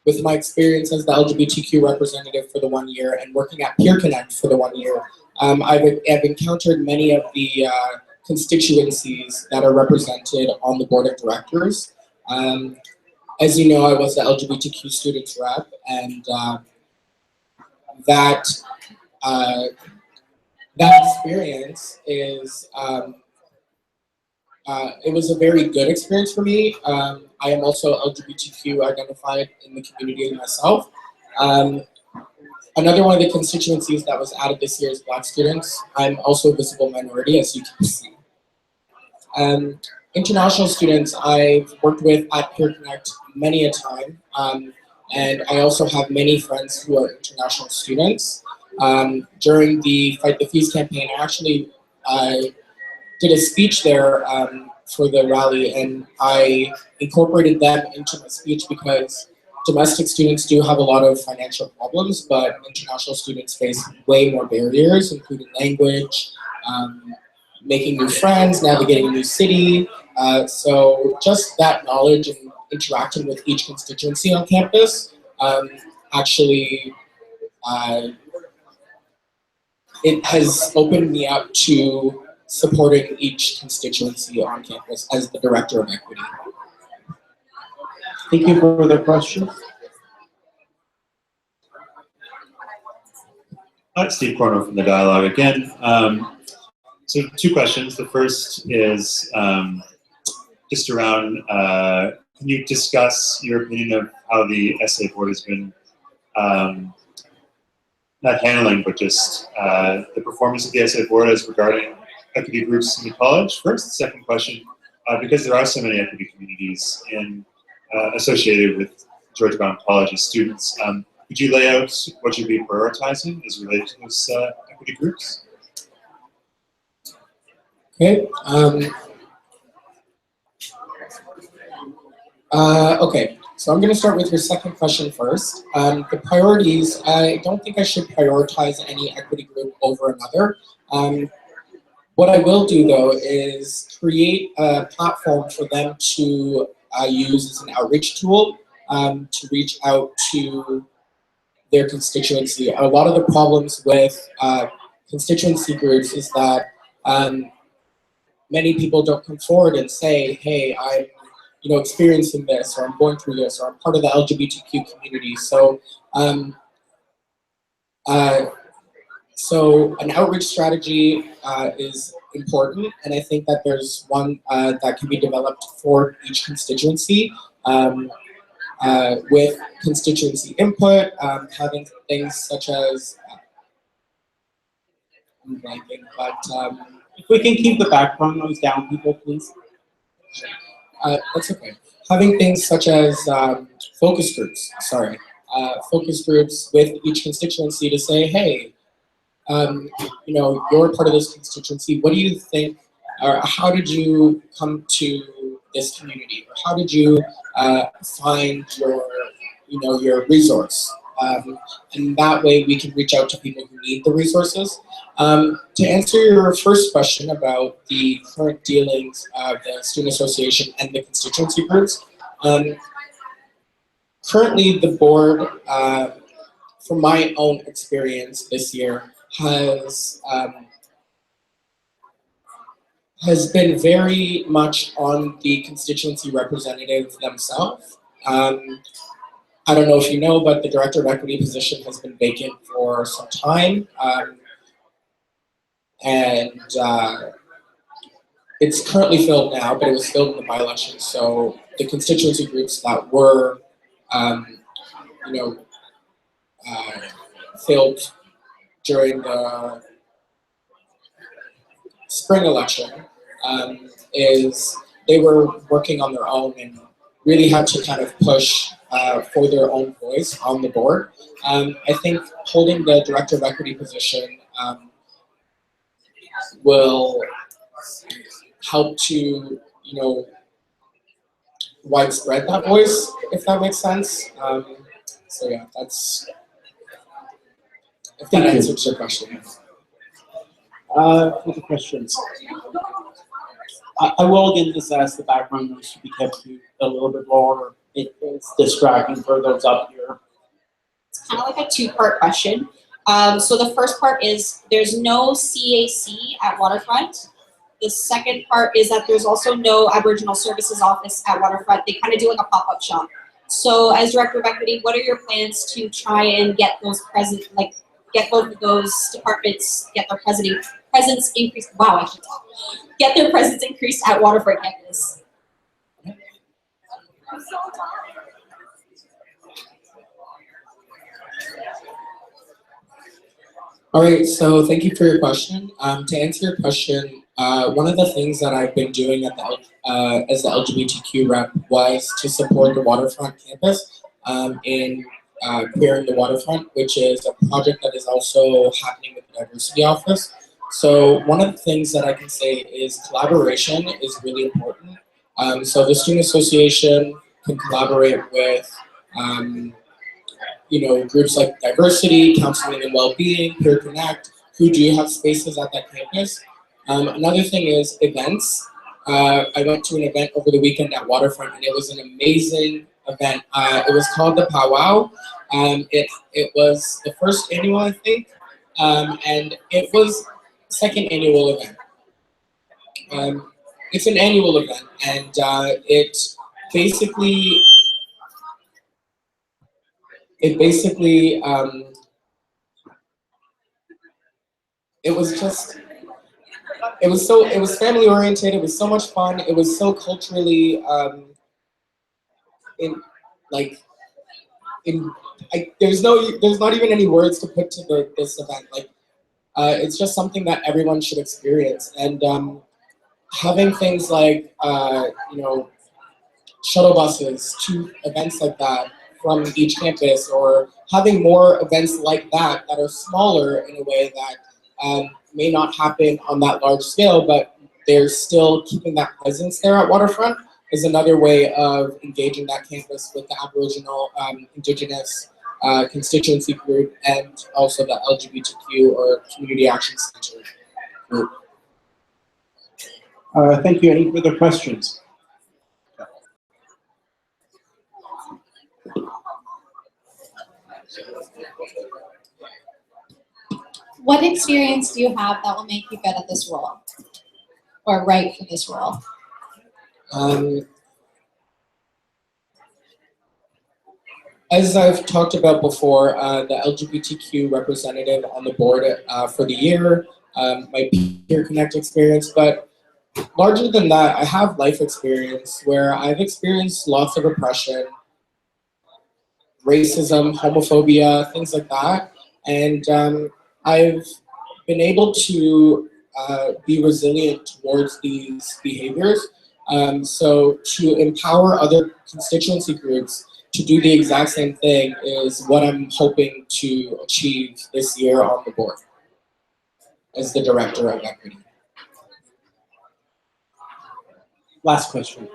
S6: with my experience as the LGBTQ representative for the 1 year and working at Peer Connect for the 1 year, I've encountered many of the constituencies that are represented on the board of directors. As you know, I was the LGBTQ students rep, and that experience is, it was a very good experience for me. I am also LGBTQ identified in the community myself. Another one of the constituencies that was added this year is Black students. I'm also a visible minority, as you can see. International students I've worked with at Peer Connect many a time, and I also have many friends who are international students. During the Fight the Fees campaign, I actually did a speech there for the rally, and I incorporated them into my speech because domestic students do have a lot of financial problems, but international students face way more barriers, including language, making new friends, navigating a new city. So just that knowledge and interacting with each constituency on campus, actually, it has opened me up to supporting each constituency on campus as the Director of Equity.
S1: Thank you for the question.
S4: Steve Corno from the Dialogue again. So 2 questions. The first is just around, can you discuss your opinion of how the SA board has been, not handling, but just the performance of the SA board as regarding equity groups in the college? First. Second question, because there are so many equity communities associated with George Brown College as students, could you lay out what you'd be prioritizing as related to those equity groups?
S6: Okay. Okay. So I'm going to start with your second question first. The priorities, I don't think I should prioritize any equity group over another. What I will do, though, is create a platform for them to use as an outreach tool to reach out to their constituency. A lot of the problems with constituency groups is that many people don't come forward and say, hey, I'm experiencing this, or I'm going through this, or I'm part of the LGBTQ community. So, so an outreach strategy is important, and I think that there's one that can be developed for each constituency with constituency input, having things such as, I'm blanking, but
S1: If we can keep the background noise down, people, please.
S6: that's okay. Having things such as focus groups, focus groups with each constituency to say, hey, you're part of this constituency. What do you think, or how did you come to this community? Or how did you find your resource. And that way we can reach out to people who need the resources. To answer your first question about the current dealings of the Student Association and the constituency groups, currently the board, from my own experience this year, has been very much on the constituency representatives themselves. I don't know if you know, but the Director of Equity position has been vacant for some time. It's currently filled now, but it was filled in the by-election. So the constituency groups that were, filled during the spring election, is they were working on their own and really had to kind of push for their own voice on the board. I think holding the Director of Equity position will help to, widespread that voice, if that makes sense. So yeah, that's, if that
S1: Thank you.
S6: answers your question.
S1: Further questions? I will again just ask the background noise to be kept to a little bit lower. It's distracting for those up here.
S2: It's kind of like a two-part question. So the first part is there's no CAC at Waterfront. The second part is that there's also no Aboriginal Services Office at Waterfront. They kind of do like a pop-up shop. So as Director of Equity, what are your plans to try and get those get both of those departments, get their presence increased? Wow, I should talk. Get their presence increased at Waterfront campus.
S6: All right, so thank you for your question. To answer your question, one of the things that I've been doing at as the LGBTQ rep was to support the Waterfront campus in queering the Waterfront, which is a project that is also happening with the Diversity Office. So one of the things that I can say is collaboration is really important. So the Student Association can collaborate with groups like Diversity, Counseling and Wellbeing, Peer Connect, who do have spaces at that campus. Another thing is events. I went to an event over the weekend at Waterfront, and it was an amazing event. It was called the Powwow. It was the first annual, I think, and it was second annual event. It's an annual event, and it basically it was family oriented. It was so much fun. It was so culturally there's not even any words to put to this event. It's just something that everyone should experience. And having things like shuttle buses to events like that from each campus, or having more events like that that are smaller in a way that may not happen on that large scale, but they're still keeping that presence there at Waterfront, is another way of engaging that campus with the Aboriginal, Indigenous constituency group, and also the LGBTQ or Community Action Center group.
S1: Thank you. Any further questions?
S3: What experience do you have that will make you good at this role, or right for this role?
S6: As I've talked about before, the LGBTQ representative on the board for the year, my Peer Connect experience, but larger than that, I have life experience where I've experienced lots of oppression, racism, homophobia, things like that, and I've been able to be resilient towards these behaviors. So to empower other constituency groups to do the exact same thing is what I'm hoping to achieve this year on the board as the Director of Equity.
S1: Last question.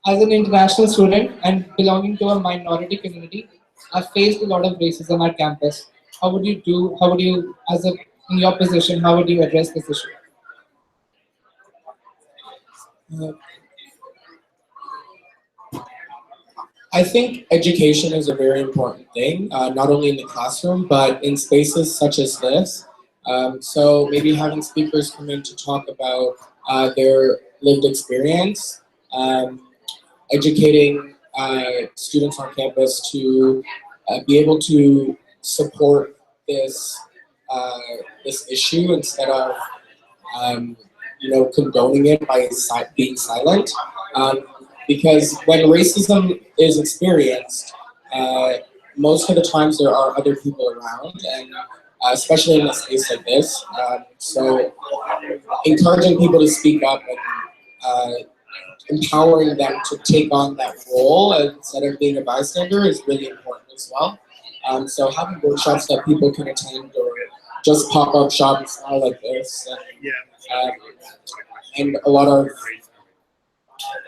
S11: As an international student and belonging to a minority community,
S6: I've faced a lot of racism at campus. How would you, in your position, how would you address this issue? I think education is a very important thing, not only in the classroom, but in spaces such as this. So maybe having speakers come in to talk about their lived experience, educating students on campus to be able to support this this issue instead of condoning it by being silent. Because when racism is experienced, most of the times there are other people around, and especially in a space like this. So encouraging people to speak up and empowering them to take on that role instead of being a bystander is really important as well. So having workshops that people can attend, or just pop-up shops like this, and a lot of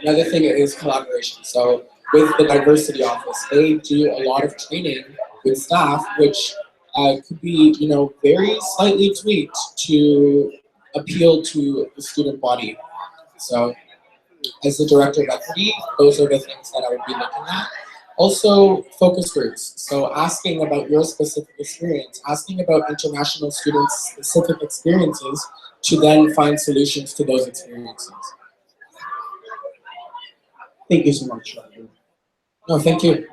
S6: another thing is collaboration. So with the diversity office, they do a lot of training with staff, which could be, very slightly tweaked to appeal to the student body. So as the director of equity, those are the things that I would be looking at. Also, focus groups. So asking about your specific experience, asking about international students' specific experiences to then find solutions to those experiences.
S1: Thank you so much.
S6: No, thank you.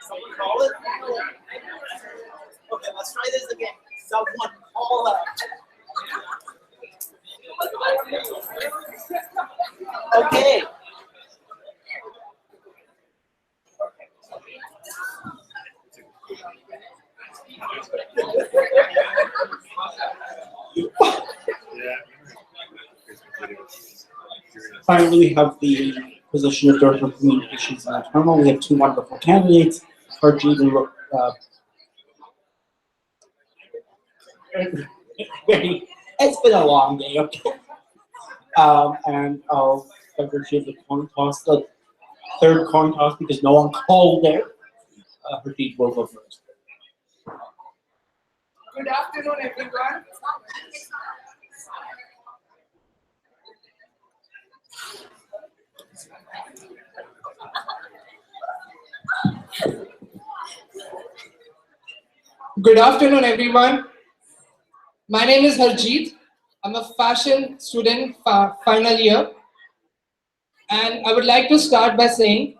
S11: Someone call it? Okay, let's try this again. Someone call it. Okay.
S1: Finally, we have the position of Director of Communications and Internal. We have two wonderful candidates, Harjeet and it's been a long day, okay? And I'll appreciate the coin toss, the third coin toss, because no one called there. Harjeet will go first.
S8: Good afternoon, everyone.
S12: Good afternoon, everyone. My name is Harjeet. I'm a fashion student, final year. And I would like to start by saying,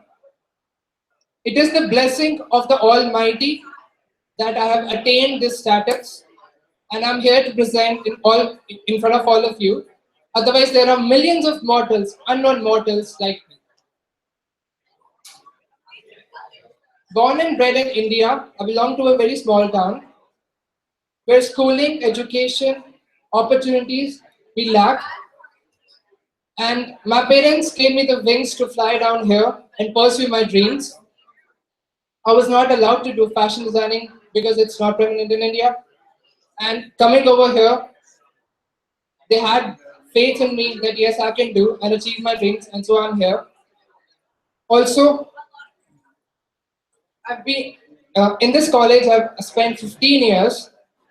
S12: it is the blessing of the Almighty that I have attained this status. And I'm here to present in front of all of you. Otherwise, there are millions of mortals, unknown mortals like me. Born and bred in India, I belong to a very small town where schooling, education, opportunities we lack. And my parents gave me the wings to fly down here and pursue my dreams. I was not allowed to do fashion designing because it's not prominent in India. And coming over here, they had faith in me that yes, I can do and achieve my dreams, and so I'm here. Also, I've been in this college. I've spent 15 years,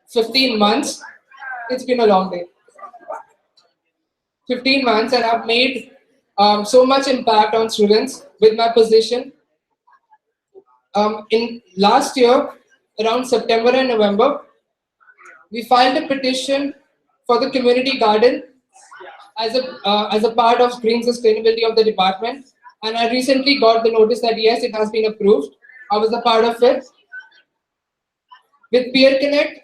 S12: 15 months. It's been a long day. 15 months, and I've made so much impact on students with my position. In last year, around September and November, we filed a petition for the community garden as a part of green sustainability of the department. And I recently got the notice that yes, it has been approved. I was a part of it. With Peer Connect,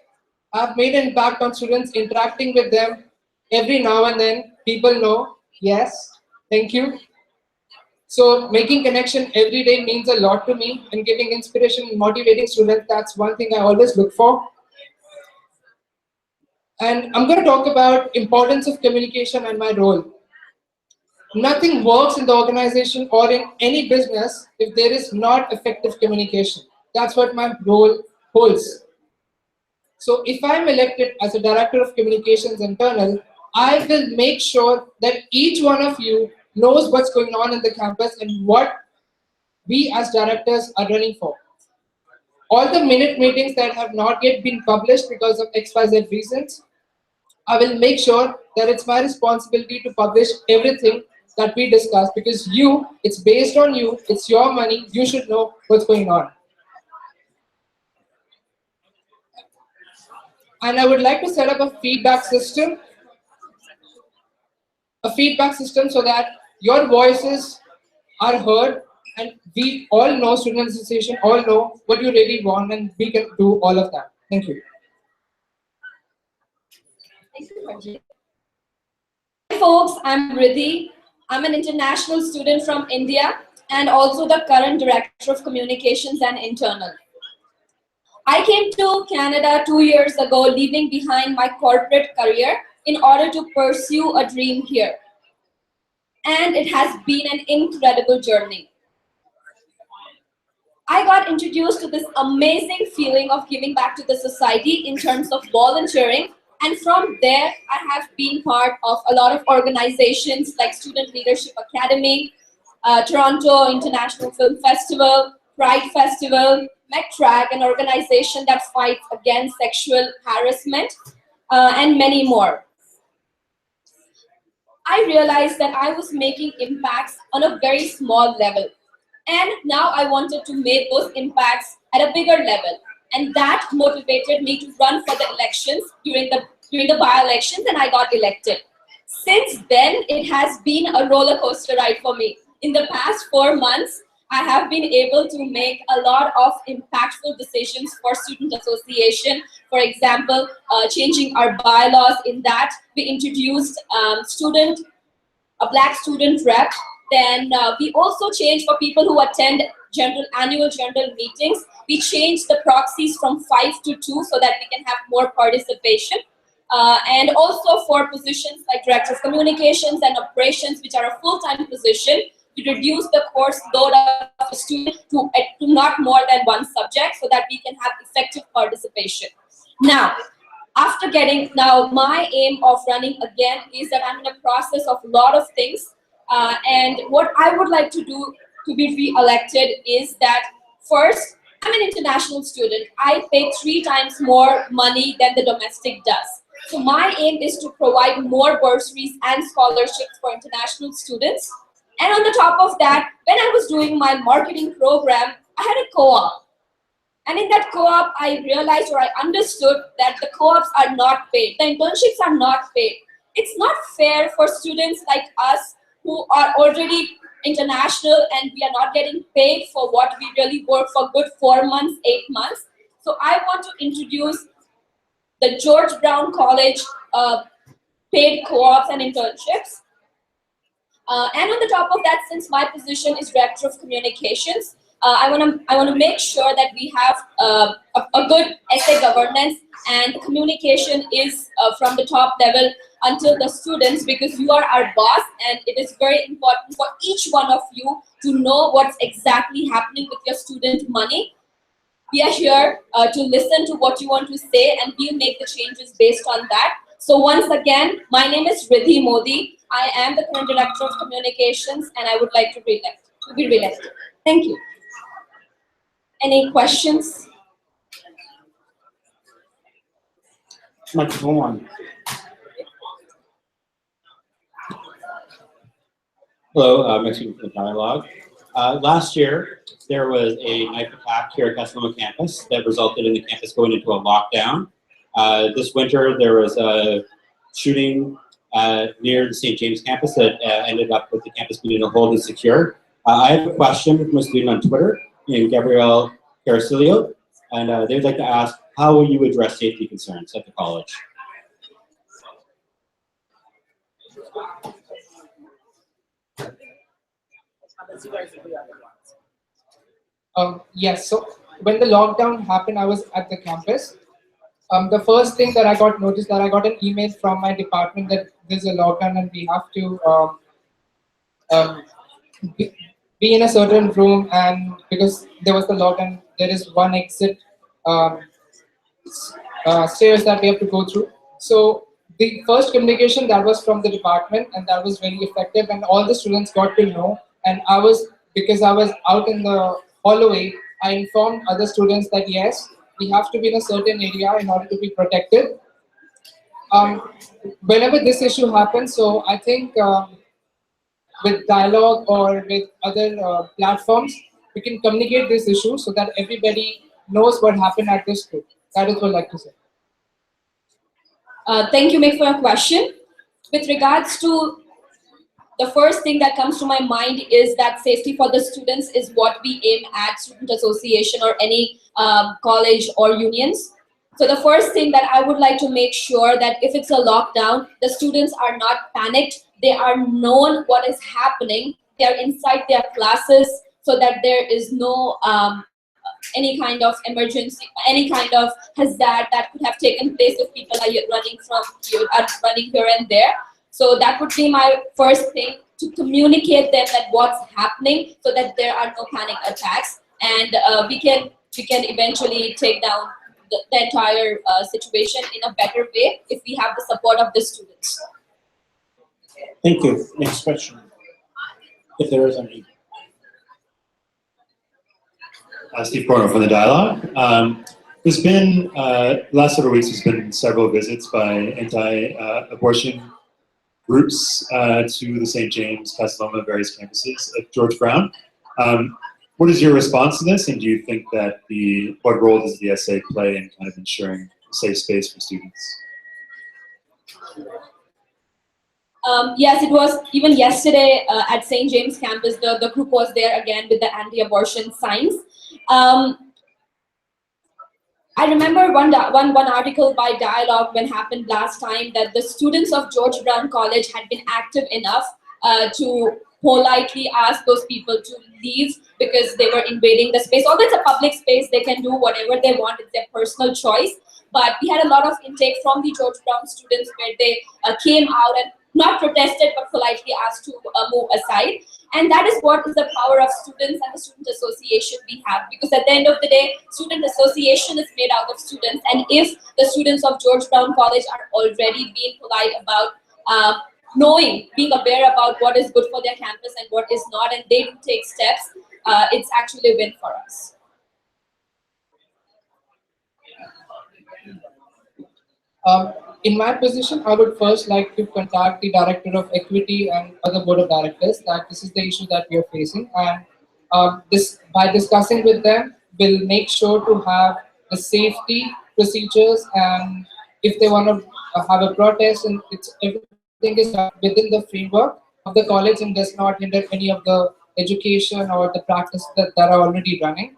S12: I've made an impact on students, interacting with them every now and then. People know, yes, thank you. So making connection every day means a lot to me, and giving inspiration and motivating students, that's one thing I always look for. And I'm going to talk about importance of communication and my role. Nothing works in the organization or in any business if there is not effective communication. That's what my role holds. So if I'm elected as a Director of Communications Internal, I will make sure that each one of you knows what's going on in the campus and what we as directors are running for. All the minute meetings that have not yet been published because of XYZ reasons, I will make sure that it's my responsibility to publish everything that we discuss, because it's based on you, it's your money, you should know what's going on. And I would like to set up a feedback system so that your voices are heard and we all know, Student Association, all know what you really want, and we can do all of that. Thank you.
S13: Hi folks, I'm Riddhi. I'm an international student from India and also the current Director of Communications and Internal. I came to Canada 2 years ago, leaving behind my corporate career in order to pursue a dream here. And it has been an incredible journey. I got introduced to this amazing feeling of giving back to the society in terms of volunteering. And from there, I have been part of a lot of organizations like Student Leadership Academy, Toronto International Film Festival, Pride Festival, McTrag, an organization that fights against sexual harassment, and many more. I realized that I was making impacts on a very small level. And now I wanted to make those impacts at a bigger level. And that motivated me to run for the elections during the by-elections, and I got elected. Since then, it has been a roller coaster ride for me. In the past 4 months, I have been able to make a lot of impactful decisions for Student Association. For example, changing our bylaws. In that, we introduced a Black student rep. Then we also changed for people who attend annual general meetings. We changed the proxies from 5 to 2 so that we can have more participation. And also for positions like Director of Communications and Operations, which are a full-time position, we reduce the course load of a student to not more than one subject so that we can have effective participation. Now, my aim of running again is that I'm in a process of a lot of things. And what I would like to do to be re-elected is that, first, I'm an international student. I pay 3 times more money than the domestic does. So my aim is to provide more bursaries and scholarships for international students. And on the top of that, when I was doing my marketing program, I had a co-op. And in that co-op, I realized, or I understood, that the co-ops are not paid. The internships are not paid. It's not fair for students like us who are already international and we are not getting paid for what we really work for good 4 months, 8 months. So I want to introduce the George Brown College paid co-ops and internships. And on the top of that, since my position is Director of Communications, I want to make sure that we have a good essay governance, and communication is from the top level until the students, because you are our boss, and it is very important for each one of you to know what's exactly happening with your student money. We are here to listen to what you want to say, and we'll make the changes based on that. So once again, my name is Riddhi Modi. I am the current Director of Communications, and I would like to be re-elected. Thank you. Any questions?
S1: Microphone 1.
S9: Hello, Mixing for the Dialogue. Last year, there was a knife attack here at Casa Loma campus that resulted in the campus going into a lockdown. This winter, there was a shooting near the St. James campus that ended up with the campus being hold and secure. I have a question from a student on Twitter named Gabrielle Carasilio, and they'd like to ask, how will you address safety concerns at the college?
S11: Because you guys are the other ones.
S12: Yes, so when the lockdown happened, I was at the campus. The first thing that I got noticed that I got an email from my department that there's a lockdown and we have to um, be in a certain room, and because there was the lockdown, there is one exit um, stairs that we have to go through. So the first communication that was from the department, and that was very effective, and all the students got to know. And because I was out in the hallway, I informed other students that yes, we have to be in a certain area in order to be protected. Whenever this issue happens, so I think with dialogue or with other platforms, we can communicate this issue so that everybody knows what happened at this school. That is what I'd like to say.
S13: Thank you, Mick, for your question. With regards to the first thing that comes to my mind is that safety for the students is what we aim at student association or any college or unions. So the first thing that I would like to make sure that if it's a lockdown, the students are not panicked. They are known what is happening. They are inside their classes so that there is no any kind of emergency, any kind of hazard that could have taken place if people are running here and there. So that would be my first thing, to communicate them that what's happening so that there are no panic attacks, and we can eventually take down the entire situation in a better way if we have the support of the students.
S1: Thank you. Next question, if there is any.
S4: Steve Corner from the Dialogue. There's been, last several weeks, there's been several visits by anti-abortion groups to the St. James, Casa Loma, various campuses at George Brown. What is your response to this, and do you think that what role does the SA play in kind of ensuring a safe space for students?
S13: Yes, it was even yesterday at St. James campus, the group was there again with the anti-abortion signs. I remember one article by Dialogue when happened last time that the students of George Brown College had been active enough to politely ask those people to leave because they were invading the space. Although it's a public space, they can do whatever they want, it's their personal choice. But we had a lot of intake from the George Brown students where they came out and not protested but politely asked to move aside. And that is what is the power of students and the student association we have, because at the end of the day, student association is made out of students, and if the students of George Brown College are already being polite about being aware about what is good for their campus and what is not, and they do take steps, it's actually a win for us.
S12: In my position, I would first like to contact the Director of Equity and other Board of Directors that this is the issue that we are facing, and by discussing with them, we'll make sure to have the safety procedures, and if they want to have a protest, and everything is within the framework of the college and does not hinder any of the education or the practice that are already running.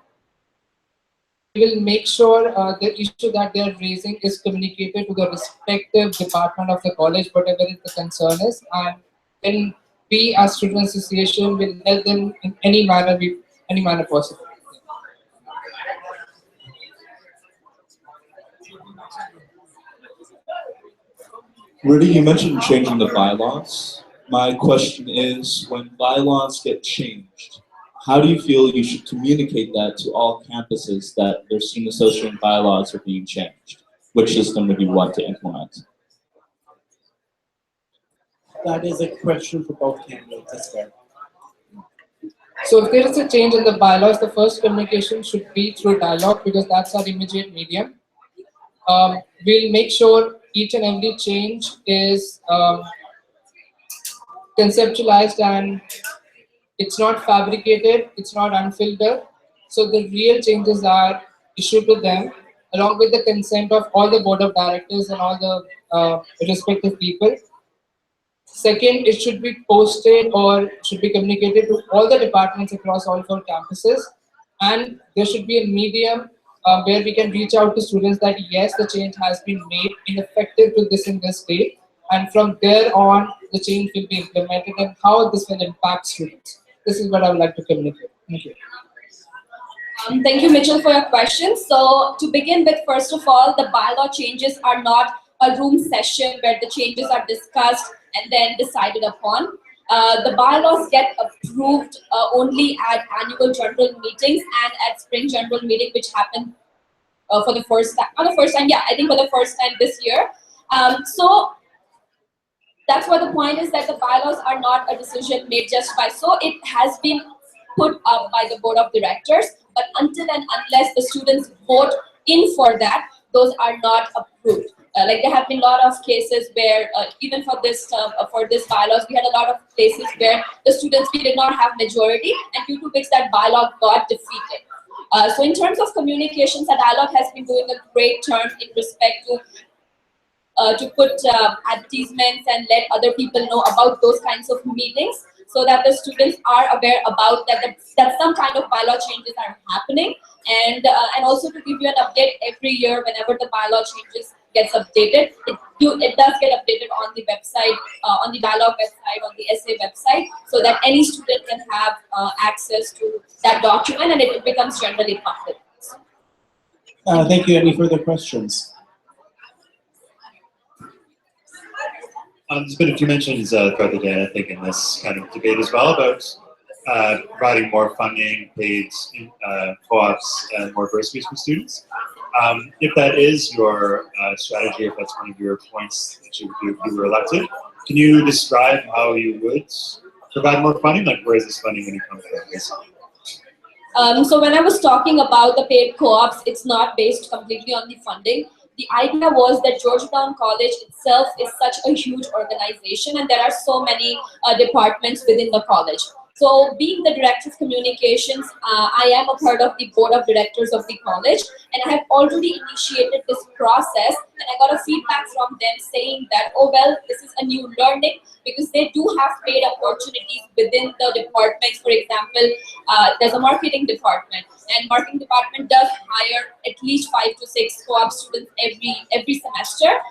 S12: We will make sure the issue that they are raising is communicated to the respective department of the college, whatever the concern is, and then we as student association will help them in any manner possible.
S5: Rudy, you mentioned changing the bylaws. My question is, when bylaws get changed, how do you feel you should communicate that to all campuses that their student association bylaws are being changed? Which system would you want to implement?
S1: That is a question for both candidates. That's fair.
S12: So if there is a change in the bylaws, the first communication should be through Dialogue, because that's our immediate medium. We'll make sure each and every change is conceptualized and it's not fabricated, it's not unfiltered. So the real changes are issued to them along with the consent of all the board of directors and all the respective people. Second, it should be posted or should be communicated to all the departments across all 4 campuses. And there should be a medium where we can reach out to students that yes, the change has been made ineffective to this in this date. And from there on, the change will be implemented and how this will impact students. This is what I would like to communicate. Thank you.
S13: Thank you, Mitchell, for your question. So to begin with, first of all, the bylaw changes are not a room session where the changes are discussed and then decided upon. The bylaws get approved only at annual general meetings and at spring general meeting, which happened for the first time, not the first time, yeah, I think for the first time this year. So that's what the point is, that the bylaws are not a decision made just by, so it has been put up by the board of directors, but until and unless the students vote in for that, those are not approved. Like there have been a lot of cases where even for this bylaws, we had a lot of cases where the students, we did not have majority, and due to which that bylaw got defeated. So in terms of communications, the dialogue has been doing a great turn in respect to put advertisements and let other people know about those kinds of meetings, so that the students are aware about that some kind of bylaw changes are happening, and also to give you an update every year whenever the bylaw changes gets updated. It does get updated on the website, on the dialogue website, on the SA website, so that any student can have access to that document, and it becomes generally public.
S1: Thank you. Any further questions?
S4: There's been a few mentions throughout the day, I think, in this kind of debate as well about providing more funding, paid co-ops, and more bursaries for students. If that is your strategy, if that's one of your points that you would do if you were elected, can you describe how you would provide more funding? Like, where is this funding going to come from?
S13: So when I was talking about the paid co-ops, it's not based completely on the funding. The idea was that Georgetown College itself is such a huge organization, and there are so many departments within the college. So being the director of communications, I am a part of the board of directors of the college, and I have already initiated this process, and I got a feedback from them saying that, oh well, this is a new learning, because they do have paid opportunities within the departments. For example, there's a marketing department, and marketing department does hire at least 5 to 6 co-op students every semester,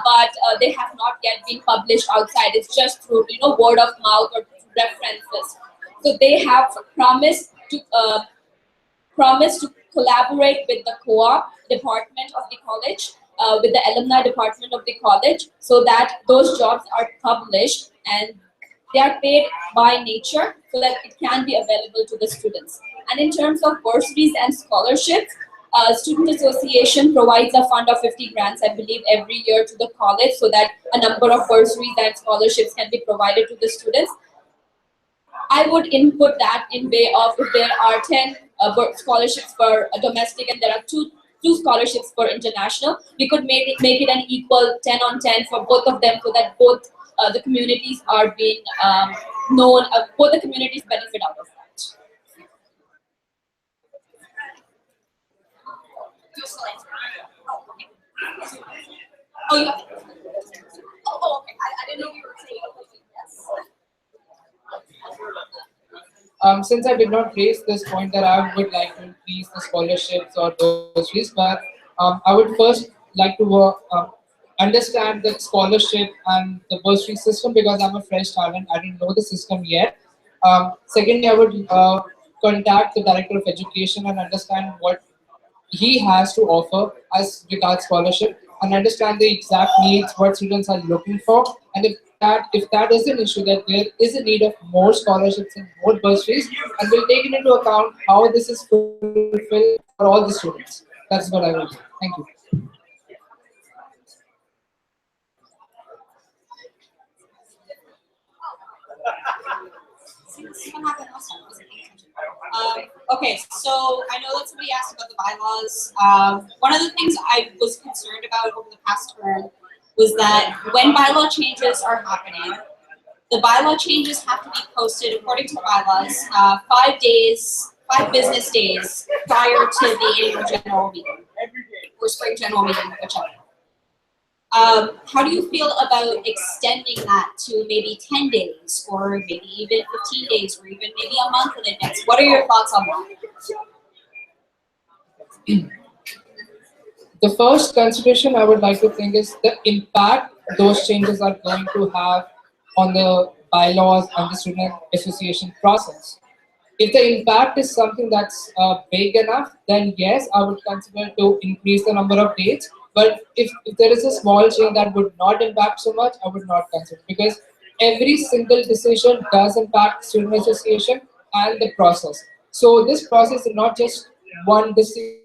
S13: but they have not yet been published outside. It's just through word of mouth or references. So they have promised to collaborate with the co-op department of the college, with the alumni department of the college, so that those jobs are published and they are paid by nature, so that it can be available to the students. And in terms of bursaries and scholarships, Student Association provides a fund of 50 grants, I believe, every year to the college, so that a number of bursaries and scholarships can be provided to the students. I would input that in way of, if there are 10 scholarships for domestic and there are two scholarships for international, we could make it an equal 10 on 10 for both of them, so that both the communities are being known, both the communities benefit out of that.
S2: Oh, you have oh, okay. I didn't know you were saying yes.
S12: Since I did not raise this point that I would like to increase the scholarships or bursaries, but I would first like to understand the scholarship and the bursary system, because I'm a fresh talent. I didn't know the system yet. Secondly, I would contact the director of education and understand what he has to offer as regards scholarship, and understand the exact needs, what students are looking for, and if that is an issue, that there is a need of more scholarships and more bursaries, and we'll take it into account how this is fulfilled for all the students. That's what I will do. Thank you.
S2: Okay, so I know that somebody asked about the bylaws. One of the things I was concerned about over the past term was that when bylaw changes are happening, the bylaw changes have to be posted according to the bylaws 5 business days prior to the annual general meeting or spring general meeting, whichever. How do you feel about extending that to maybe 10 days or maybe even 15 days or even maybe a month in advance? What are your thoughts on that?
S12: The first consideration I would like to think is the impact those changes are going to have on the bylaws, and the student association process. If the impact is something that's big enough, then yes, I would consider to increase the number of dates. But if there is a small change that would not impact so much, I would not consider, because every single decision does impact student association and the process. So this process is not just one decision.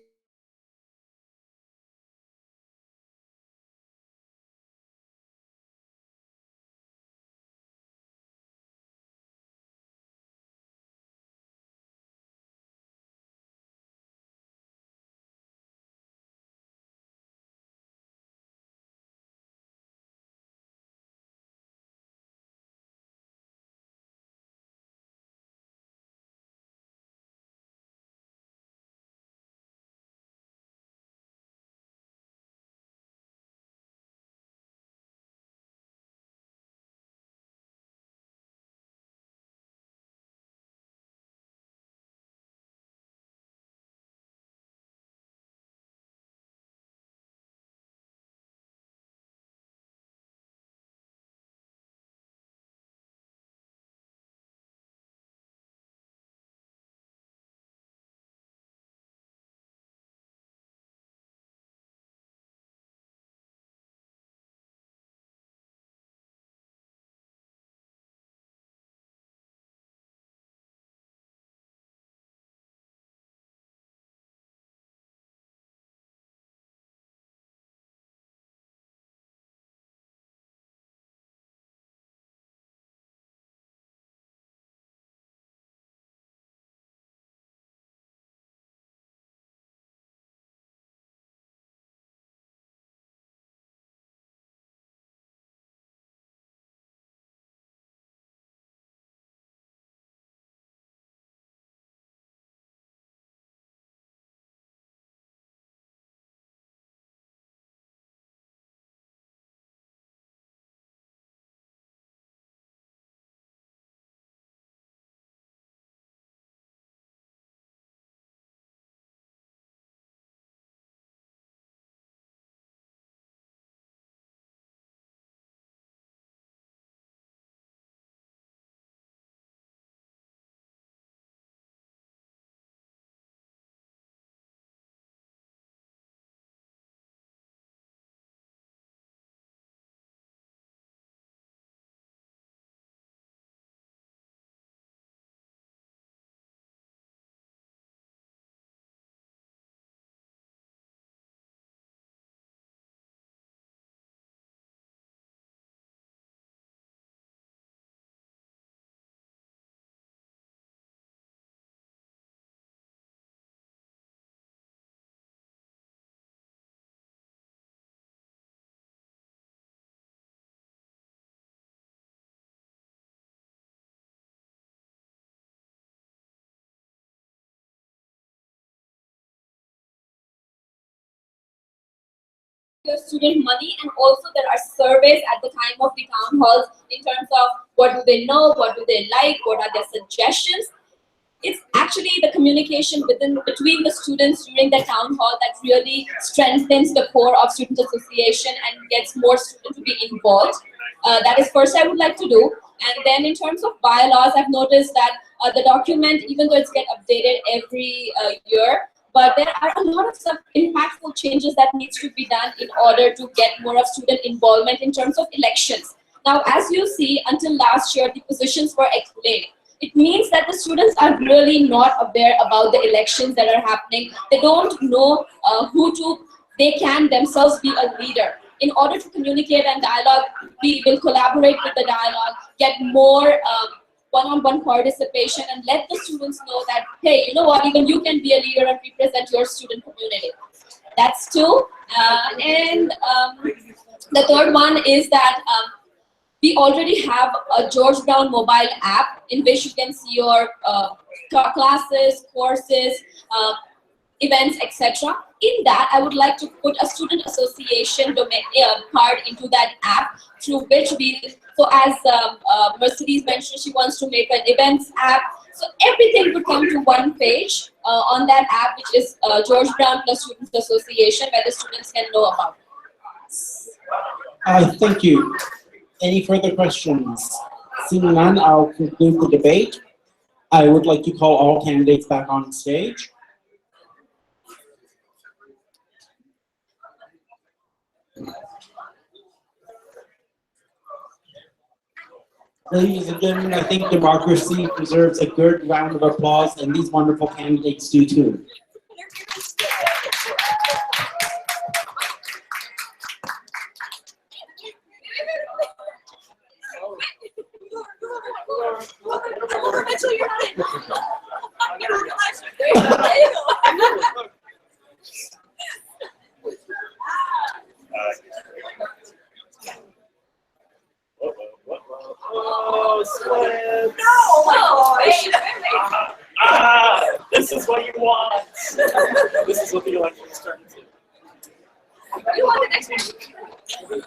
S13: Your student money, and also there are surveys at the time of the town halls in terms of what do they know, what do they like, what are their suggestions. It's actually the communication between the students during the town hall that really strengthens the core of student association and gets more students to be involved. That is first I would like to do. And then in terms of bylaws, I've noticed that the document, even though it's get updated every year, but there are a lot of some impactful changes that needs to be done in order to get more of student involvement in terms of elections. Now, as you see, until last year, the positions were explained. It means that the students are really not aware about the elections that are happening. They don't know they can themselves be a leader. In order to communicate and dialogue, we will collaborate with the dialogue, get more one-on-one participation, and let the students know that, hey, you know what, even you can be a leader and represent your student community. That's two. The third one is that we already have a George Brown mobile app in which you can see your classes, courses, events, etc. In that, I would like to put a student association domain part into that app, through which so as Mercedes mentioned, she wants to make an events app. So everything would come to one page on that app, which is George Brown plus Students Association, where the students can know about it.
S1: Thank you. Any further questions? Seeing none, I'll conclude the debate. I would like to call all candidates back on stage. Ladies and gentlemen, I think democracy deserves a good round of applause, and these wonderful candidates do too.
S14: Oh, Slim.
S10: No!
S14: This is what you want. This is what the election is turning to.
S10: You want the next one?